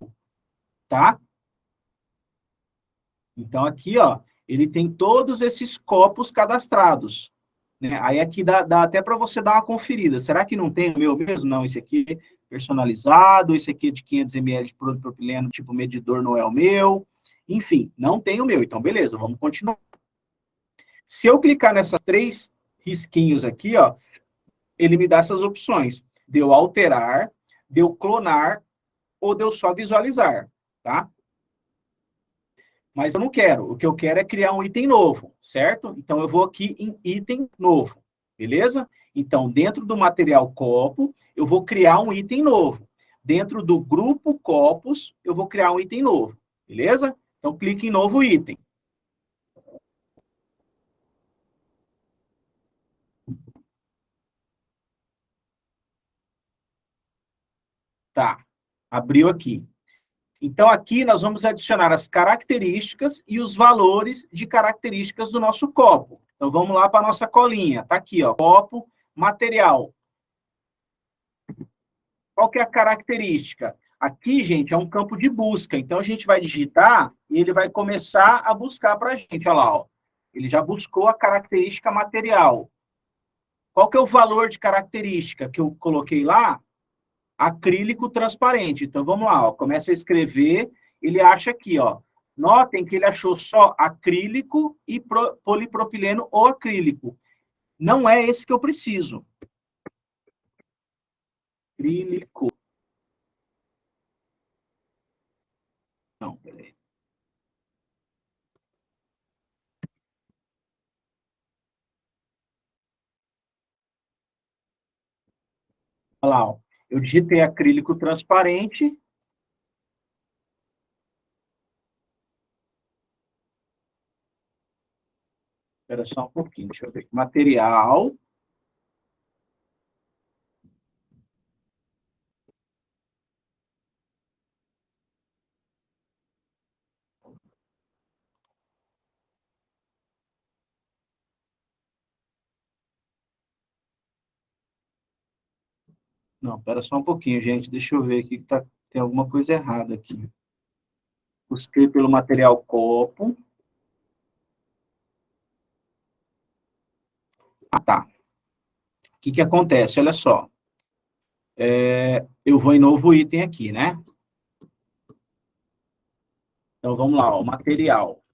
tá? Então, aqui, ó, ele tem todos esses copos cadastrados, né? Aí aqui dá até para você dar uma conferida. Será que não tem o meu mesmo? Não, esse aqui é personalizado, esse aqui é de 500 ml de polipropileno, tipo medidor, não é o meu. Enfim, não tem o meu. Então, beleza, vamos continuar. Se eu clicar nessas 3 risquinhos aqui, ó, ele me dá essas opções. De eu alterar, de eu clonar ou de eu só visualizar, tá? Mas eu não quero. O que eu quero é criar um item novo, certo? Então, eu vou aqui em item novo, beleza? Então, dentro do material copo, eu vou criar um item novo. Dentro do grupo copos, eu vou criar um item novo, beleza? Então, clique em novo item. Tá, abriu aqui. Então, aqui nós vamos adicionar as características e os valores de características do nosso copo. Então, vamos lá para a nossa colinha. Está aqui, ó, copo, material. Qual que é a característica? Aqui, gente, é um campo de busca. Então, a gente vai digitar e ele vai começar a buscar para a gente. Olha lá, ó. Ele já buscou a característica material. Qual que é o valor de característica que eu coloquei lá? Acrílico transparente. Então, vamos lá, ó, começa a escrever, ele acha aqui, ó, notem que ele achou só acrílico e polipropileno ou acrílico. Não é esse que eu preciso. Acrílico. Não, peraí. Olha lá, ó, eu digitei acrílico transparente. Espera só um pouquinho, deixa eu ver. Material. Não, espera só um pouquinho, gente. Deixa eu ver aqui que tem alguma coisa errada aqui. Busquei pelo material copo. Ah, tá. O que acontece? Olha só. Eu vou em novo item aqui, né? Então, vamos lá, o material.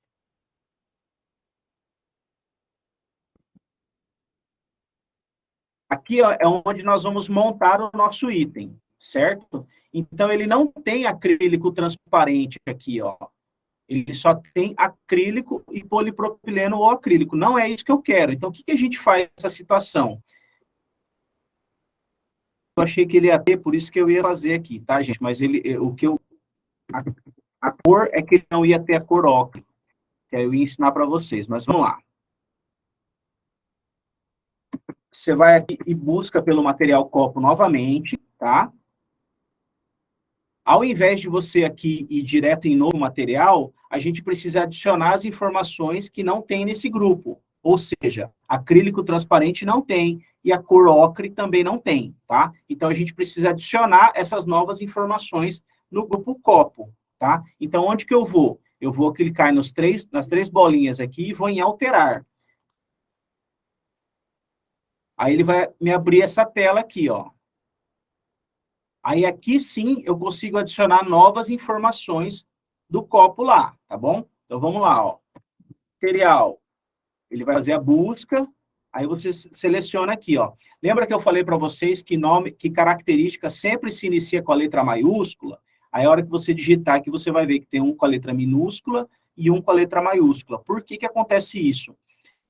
Aqui ó, é onde nós vamos montar o nosso item, certo? Então, ele não tem acrílico transparente aqui, ó. Ele só tem acrílico e polipropileno ou acrílico. Não é isso que eu quero. Então, o que a gente faz nessa situação? Eu achei que ele ia ter, por isso que eu ia fazer aqui, tá, gente? Mas a cor é que ele não ia ter a cor ocre, que aí eu ia ensinar para vocês. Mas vamos lá. Você vai aqui e busca pelo material copo novamente, tá? Ao invés de você aqui ir direto em novo material, a gente precisa adicionar as informações que não tem nesse grupo. Ou seja, acrílico transparente não tem e a cor ocre também não tem, tá? Então, a gente precisa adicionar essas novas informações no grupo copo, tá? Então, onde que eu vou? Eu vou clicar nas três bolinhas aqui e vou em alterar. Aí ele vai me abrir essa tela aqui, ó. Aí aqui sim eu consigo adicionar novas informações do copo lá, tá bom? Então vamos lá, ó. Material. Ele vai fazer a busca, aí você seleciona aqui, ó. Lembra que eu falei para vocês que característica sempre se inicia com a letra maiúscula? Aí a hora que você digitar aqui, você vai ver que tem um com a letra minúscula e um com a letra maiúscula. Por que acontece isso?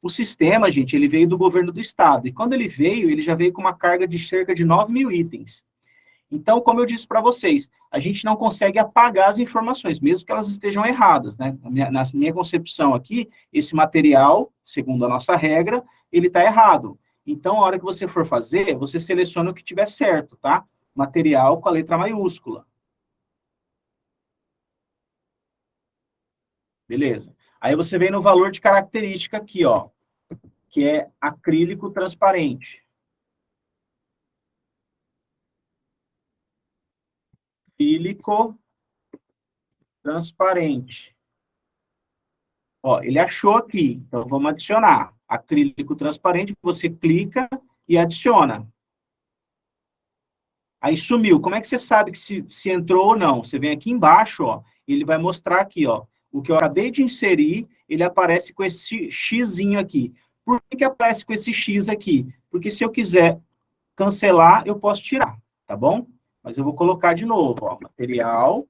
O sistema, gente, ele veio do governo do estado. E quando ele veio, ele já veio com uma carga de cerca de 9.000 itens. Então, como eu disse para vocês, a gente não consegue apagar as informações, mesmo que elas estejam erradas, né? Na minha concepção aqui, esse material, segundo a nossa regra, ele está errado. Então, a hora que você for fazer, você seleciona o que tiver certo, tá? Material com a letra maiúscula. Beleza. Aí você vem no valor de característica aqui, ó, que é acrílico transparente. Acrílico transparente. Ó, ele achou aqui, então vamos adicionar. Acrílico transparente, você clica e adiciona. Aí sumiu. Como é que você sabe que se entrou ou não? Você vem aqui embaixo, ó, ele vai mostrar aqui, ó, o que eu acabei de inserir, ele aparece com esse xizinho aqui. Por que aparece com esse X aqui? Porque se eu quiser cancelar, eu posso tirar, tá bom? Mas eu vou colocar de novo, ó, material,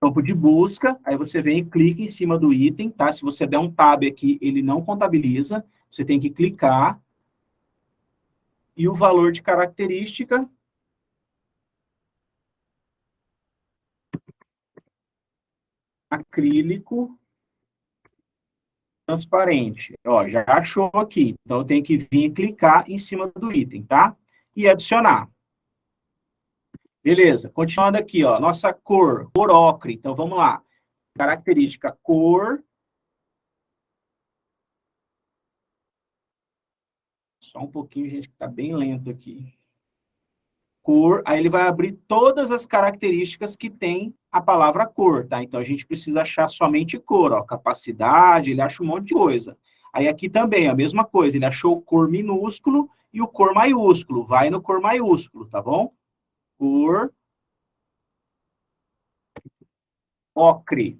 campo de busca, aí você vem e clica em cima do item, tá? Se você der um tab aqui, ele não contabiliza, você tem que clicar, e o valor de característica, acrílico, transparente. Ó, já achou aqui, então eu tenho que vir e clicar em cima do item, tá? E adicionar. Beleza, continuando aqui, ó, nossa cor ocre, então vamos lá. Característica cor. Só um pouquinho, gente, que tá bem lento aqui. Cor, aí ele vai abrir todas as características que tem a palavra cor, tá? Então a gente precisa achar somente cor, ó, capacidade, ele acha um monte de coisa. Aí aqui também a mesma coisa, ele achou o cor minúsculo e o cor maiúsculo, vai no cor maiúsculo, tá bom? Cor ocre.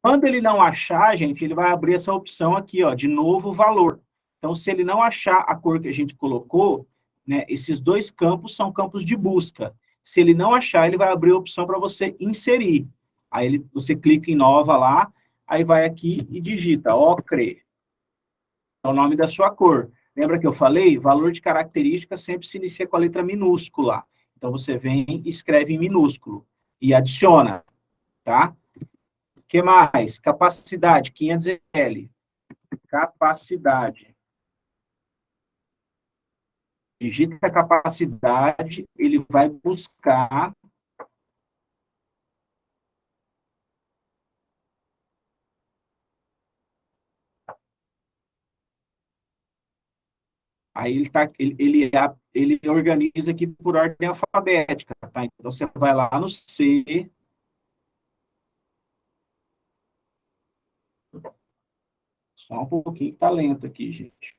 Quando ele não achar, gente, ele vai abrir essa opção aqui, ó, de novo valor. Então, se ele não achar a cor que a gente colocou, né, esses dois campos são campos de busca. Se ele não achar, ele vai abrir a opção para você inserir. Aí você clica em nova lá, aí vai aqui e digita ocre. É o nome da sua cor. Lembra que eu falei? Valor de característica sempre se inicia com a letra minúscula. Então, você vem e escreve em minúsculo e adiciona, tá? O que mais? Capacidade, 500 ml. Capacidade. Digita a capacidade, ele vai buscar. Aí ele organiza aqui por ordem alfabética, tá? Então você vai lá no C. Só um pouquinho, tá lento aqui, gente.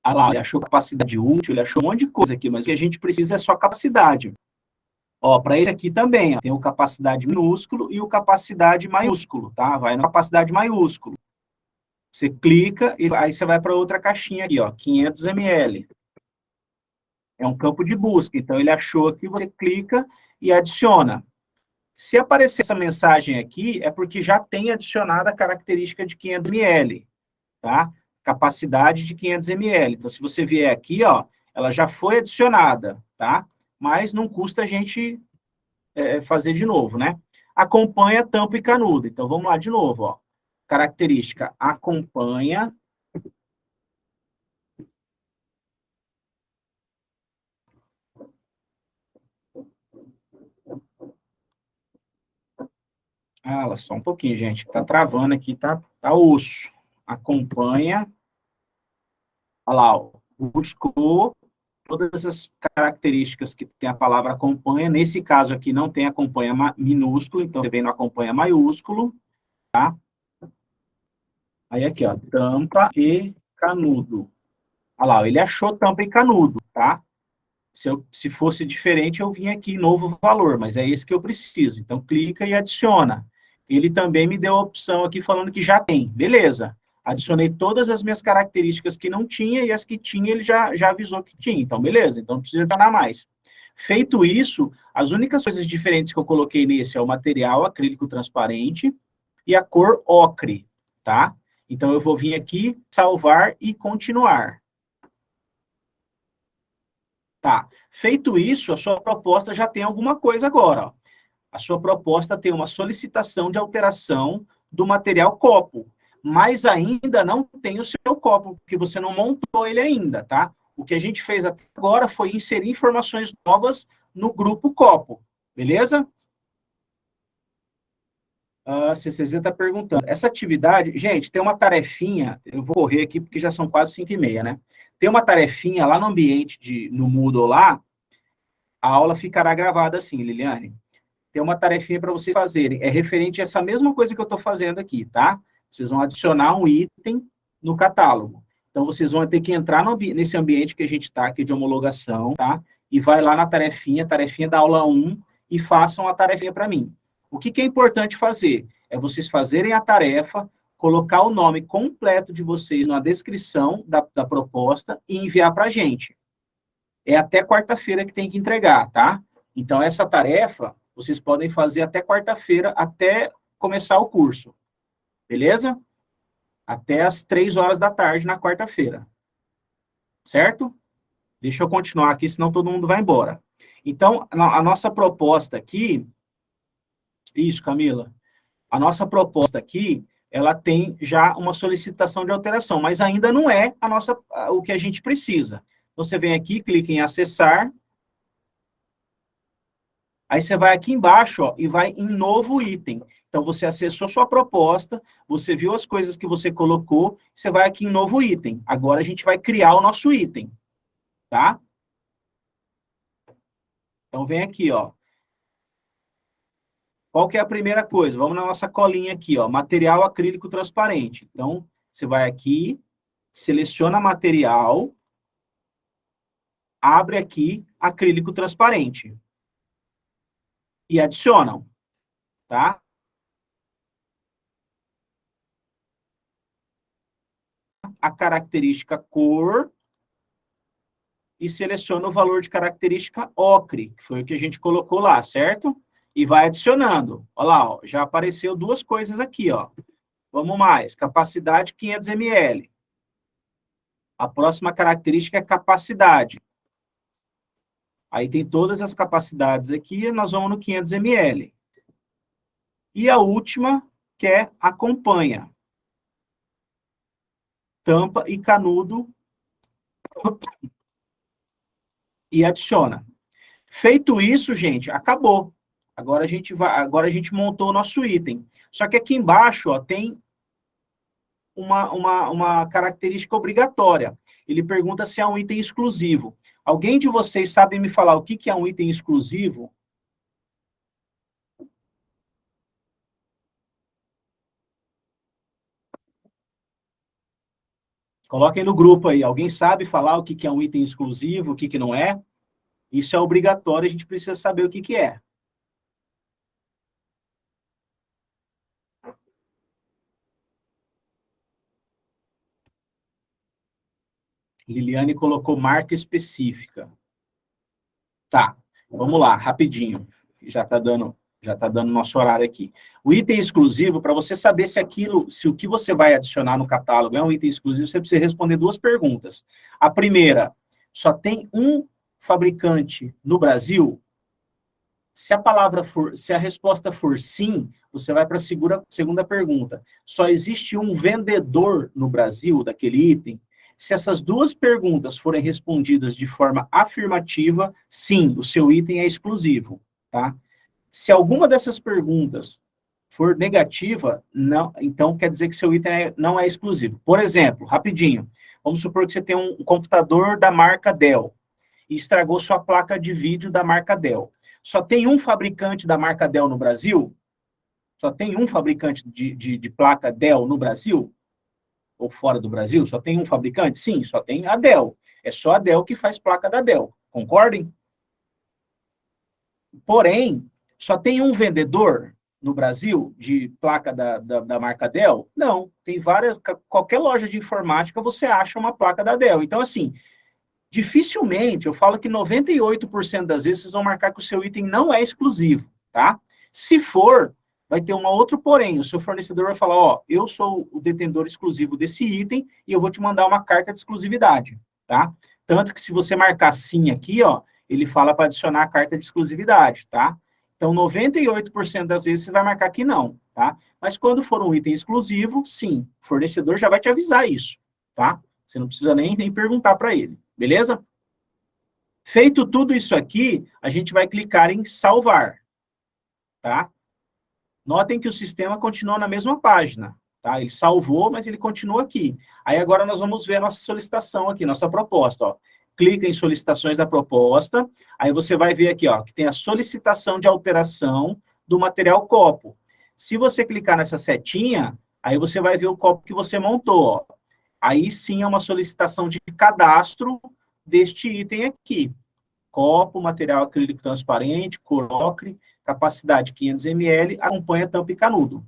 Ah lá, ele achou capacidade útil, ele achou um monte de coisa aqui, mas o que a gente precisa é só capacidade. Ó, para esse aqui também, ó, tem o capacidade minúsculo e o capacidade maiúsculo, tá? Vai na capacidade maiúsculo. Você clica e aí você vai para outra caixinha aqui, ó, 500 ml. É um campo de busca, então ele achou aqui, você clica e adiciona. Se aparecer essa mensagem aqui, é porque já tem adicionado a característica de 500 ml, tá? Capacidade de 500 ml. Então, se você vier aqui, ó, ela já foi adicionada, tá? Mas não custa a gente fazer de novo, né? Acompanha tampa e canudo. Então, vamos lá de novo, ó. Característica acompanha. Ah, só um pouquinho, gente. Tá travando aqui, tá osso. Acompanha. Olha lá, ó. Buscou todas as características que tem a palavra acompanha. Nesse caso aqui não tem acompanha minúsculo, então você vem no acompanha maiúsculo, tá? Aí aqui, ó, tampa e canudo. Olha lá, ele achou tampa e canudo, tá? Se fosse diferente, eu vinha aqui novo valor, mas é esse que eu preciso. Então, clica e adiciona. Ele também me deu a opção aqui falando que já tem. Beleza. Adicionei todas as minhas características que não tinha e as que tinha ele já avisou que tinha. Então, beleza. Então, não precisa adicionar mais. Feito isso, as únicas coisas diferentes que eu coloquei nesse é o material acrílico transparente e a cor ocre, tá? Então, eu vou vir aqui, salvar e continuar. Tá. Feito isso, a sua proposta já tem alguma coisa agora. Ó. A sua proposta tem uma solicitação de alteração do material copo. mas ainda não tem o seu copo, porque você não montou ele ainda, tá? O que a gente fez até agora foi inserir informações novas no grupo copo, beleza? A CCZ está perguntando. Essa atividade, gente, tem uma tarefinha, eu vou correr aqui porque já são quase 5h30, né? Tem uma tarefinha lá no ambiente, no Moodle lá, a aula ficará gravada assim, Liliane. Tem uma tarefinha para vocês fazerem, é referente a essa mesma coisa que eu estou fazendo aqui, tá? Vocês vão adicionar um item no catálogo. Então, vocês vão ter que entrar nesse ambiente que a gente está aqui de homologação, tá? E vai lá na tarefinha da aula 1, e façam a tarefinha para mim. O que é importante fazer? É vocês fazerem a tarefa, colocar o nome completo de vocês na descrição da proposta e enviar para a gente. É até quarta-feira que tem que entregar, tá? Então, essa tarefa, vocês podem fazer até quarta-feira, até começar o curso. Beleza? Até às 3h da tarde na quarta-feira. Certo? Deixa eu continuar aqui, senão todo mundo vai embora. Então, a nossa proposta aqui... Isso, Camila. A nossa proposta aqui, ela tem já uma solicitação de alteração, mas ainda não é o que a gente precisa. Você vem aqui, clica em acessar. Aí você vai aqui embaixo, ó, e vai em novo item. Então, você acessou sua proposta, você viu as coisas que você colocou, você vai aqui em novo item. Agora, a gente vai criar o nosso item, tá? Então, vem aqui, ó. Qual que é a primeira coisa? Vamos na nossa colinha aqui, ó, material acrílico transparente. Então, você vai aqui, seleciona material, abre aqui acrílico transparente. E adicionam, tá? A característica cor e seleciona o valor de característica ocre, que foi o que a gente colocou lá, certo? E vai adicionando. Olha lá, ó, já apareceu duas coisas aqui, ó. Vamos mais, capacidade 500 ml. A próxima característica é capacidade. Aí tem todas as capacidades aqui, nós vamos no 500 ml. E a última, que é acompanha. Tampa e canudo. E adiciona. Feito isso, gente, acabou. Agora a gente montou o nosso item. Só que aqui embaixo, ó, tem uma característica obrigatória. Ele pergunta se é um item exclusivo. Alguém de vocês sabe me falar o que é um item exclusivo? Coloquem no grupo aí. Alguém sabe falar o que é um item exclusivo, o que não é? Isso é obrigatório, a gente precisa saber o que é. Liliane colocou marca específica. Tá, vamos lá, rapidinho. Já está dando nosso horário aqui. O item exclusivo, para você saber se o que você vai adicionar no catálogo é um item exclusivo, você precisa responder duas perguntas. A primeira, só tem um fabricante no Brasil? Se a resposta for sim, você vai para a segunda pergunta. Só existe um vendedor no Brasil daquele item? Se essas duas perguntas forem respondidas de forma afirmativa, sim, o seu item é exclusivo, tá? Se alguma dessas perguntas for negativa, não, então quer dizer que seu item não é exclusivo. Por exemplo, rapidinho, vamos supor que você tem um computador da marca Dell e estragou sua placa de vídeo da marca Dell. Só tem um fabricante da marca Dell no Brasil? Só tem um fabricante de placa Dell no Brasil? Ou fora do Brasil? Só tem um fabricante? Sim, só tem a Dell. É só a Dell que faz placa da Dell. Concordem? Porém, só tem um vendedor no Brasil de placa da marca Dell? Não, tem várias. Qualquer loja de informática você acha uma placa da Dell. Então, assim, dificilmente, eu falo que 98% das vezes vocês vão marcar que o seu item não é exclusivo, tá? Se for, vai ter um outro porém. O seu fornecedor vai falar, ó, eu sou o detentor exclusivo desse item e eu vou te mandar uma carta de exclusividade, tá? Tanto que se você marcar sim aqui, ó, ele fala para adicionar a carta de exclusividade, tá? Então, 98% das vezes você vai marcar que não, tá? Mas quando for um item exclusivo, sim, o fornecedor já vai te avisar isso, tá? Você não precisa nem perguntar para ele, beleza? Feito tudo isso aqui, a gente vai clicar em salvar, tá? Notem que o sistema continua na mesma página, tá? Ele salvou, mas ele continua aqui. Aí agora nós vamos ver a nossa solicitação aqui, nossa proposta, ó. Clica em solicitações da proposta, aí você vai ver aqui, ó, que tem a solicitação de alteração do material copo. Se você clicar nessa setinha, aí você vai ver o copo que você montou, ó. Aí sim é uma solicitação de cadastro deste item aqui. Copo, material acrílico transparente, cor ocre, capacidade 500 ml, acompanha tampa e canudo.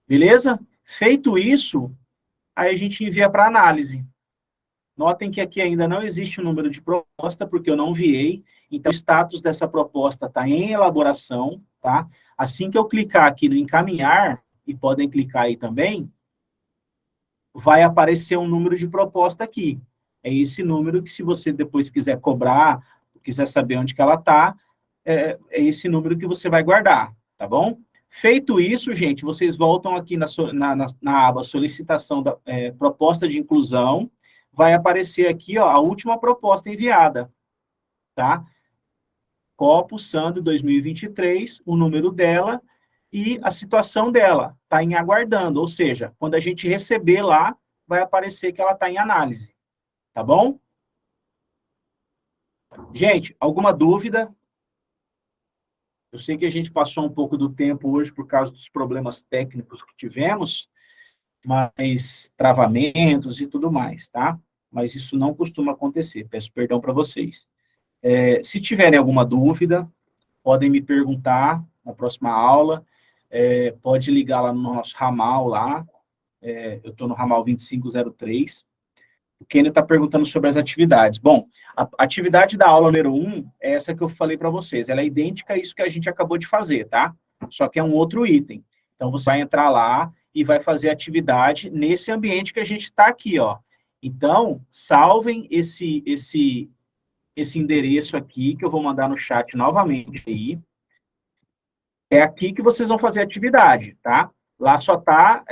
Beleza? Feito isso, aí a gente envia para análise. Notem que aqui ainda não existe o número de proposta, porque eu não enviei. Então, o status dessa proposta está em elaboração, tá? Assim que eu clicar aqui no encaminhar, e podem clicar aí também, vai aparecer um número de proposta aqui. É esse número que, se você depois quiser cobrar, quiser saber onde que ela está, é esse número que você vai guardar, tá bom? Feito isso, gente, vocês voltam aqui na aba solicitação da proposta de inclusão, vai aparecer aqui, ó, a última proposta enviada, tá? Copo Sandro 2023, o número dela e a situação dela, tá em aguardando, ou seja, quando a gente receber lá, vai aparecer que ela está em análise, tá bom? Gente, alguma dúvida? Eu sei que a gente passou um pouco do tempo hoje por causa dos problemas técnicos que tivemos, mas travamentos e tudo mais, tá? Mas isso não costuma acontecer, peço perdão para vocês. Se tiverem alguma dúvida, podem me perguntar na próxima aula, pode ligar lá no nosso ramal lá, eu estou no ramal 2503. O Kenio está perguntando sobre as atividades. Bom, a atividade da aula número 1 é essa que eu falei para vocês. Ela é idêntica a isso que a gente acabou de fazer, tá? Só que é um outro item. Então, você vai entrar lá e vai fazer a atividade nesse ambiente que a gente está aqui, ó. Então, salvem esse endereço aqui, que eu vou mandar no chat novamente aí. É aqui que vocês vão fazer a atividade, tá? Lá só está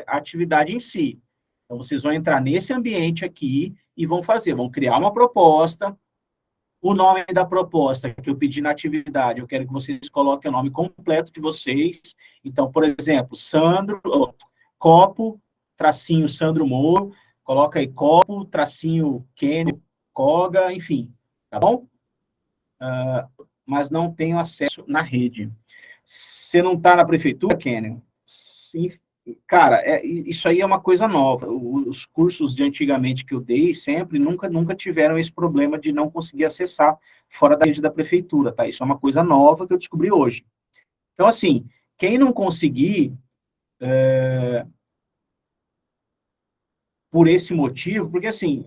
a atividade em si. Então, vocês vão entrar nesse ambiente aqui e vão criar uma proposta. O nome da proposta que eu pedi na atividade, eu quero que vocês coloquem o nome completo de vocês. Então, por exemplo, copo, tracinho Sandro Moro, coloca aí copo, tracinho Kenio, Koga, enfim, tá bom? Mas não tenho acesso na rede. Você não está na prefeitura, Kenio? Sim. Cara, isso aí é uma coisa nova. Os cursos de antigamente que eu dei, sempre, nunca tiveram esse problema de não conseguir acessar fora da rede da prefeitura, tá? Isso é uma coisa nova que eu descobri hoje. Então, assim, quem não conseguir, por esse motivo, porque, assim,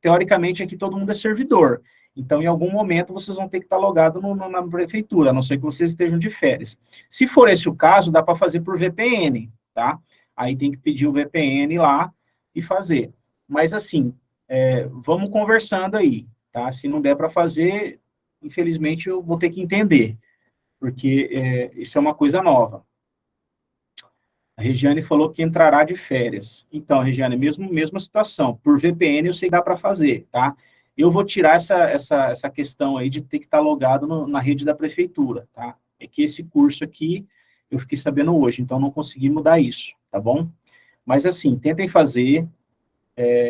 teoricamente, aqui todo mundo é servidor. Então, em algum momento, vocês vão ter que estar logado na prefeitura, a não ser que vocês estejam de férias. Se for esse o caso, dá para fazer por VPN, tá? Aí tem que pedir o VPN lá e fazer. Mas, assim, vamos conversando aí, tá? Se não der para fazer, infelizmente, eu vou ter que entender, porque isso é uma coisa nova. A Regiane falou que entrará de férias. Então, Regiane, mesma situação. Por VPN, eu sei que dá para fazer, tá? Eu vou tirar essa questão aí de ter que estar logado na rede da prefeitura, tá? É que esse curso aqui, eu fiquei sabendo hoje, então não consegui mudar isso, tá bom? Mas, assim, tentem fazer.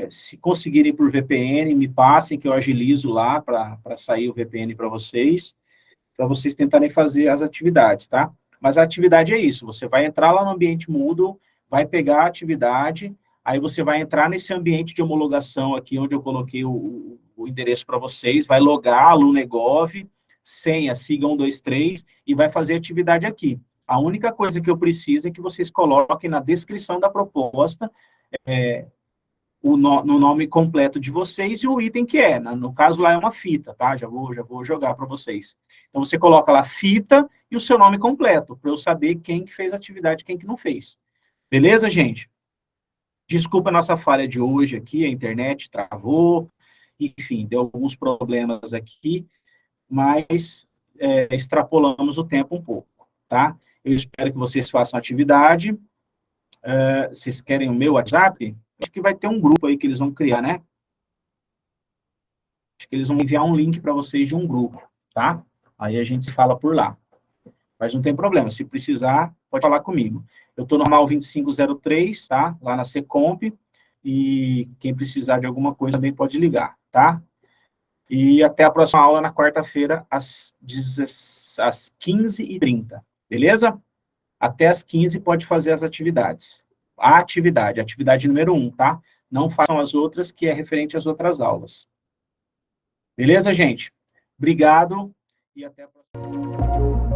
Se conseguirem por VPN, me passem, que eu agilizo lá para sair o VPN para vocês tentarem fazer as atividades, tá? Mas a atividade é isso, você vai entrar lá no ambiente Moodle, vai pegar a atividade, aí você vai entrar nesse ambiente de homologação aqui, onde eu coloquei o endereço para vocês, vai logar, alunegov, senha, siga 123, e vai fazer a atividade aqui. A única coisa que eu preciso é que vocês coloquem na descrição da proposta no nome completo de vocês e o item que é. No caso, lá é uma fita, tá? Já vou jogar para vocês. Então, você coloca lá fita e o seu nome completo, para eu saber quem que fez a atividade e quem que não fez. Beleza, gente? Desculpa a nossa falha de hoje aqui, a internet travou, enfim, deu alguns problemas aqui, mas extrapolamos o tempo um pouco, tá? Eu espero que vocês façam atividade. Vocês querem o meu WhatsApp? Acho que vai ter um grupo aí que eles vão criar, né? Acho que eles vão enviar um link para vocês de um grupo, tá? Aí a gente se fala por lá. Mas não tem problema, se precisar, pode falar comigo. Eu estou no ramal 2503, tá? Lá na Secomp, e quem precisar de alguma coisa também pode ligar, tá? E até a próxima aula na quarta-feira, às 15h30, beleza? Até às 15 pode fazer as atividades. A atividade número 1, tá? Não façam as outras, que é referente às outras aulas. Beleza, gente? Obrigado e até a próxima.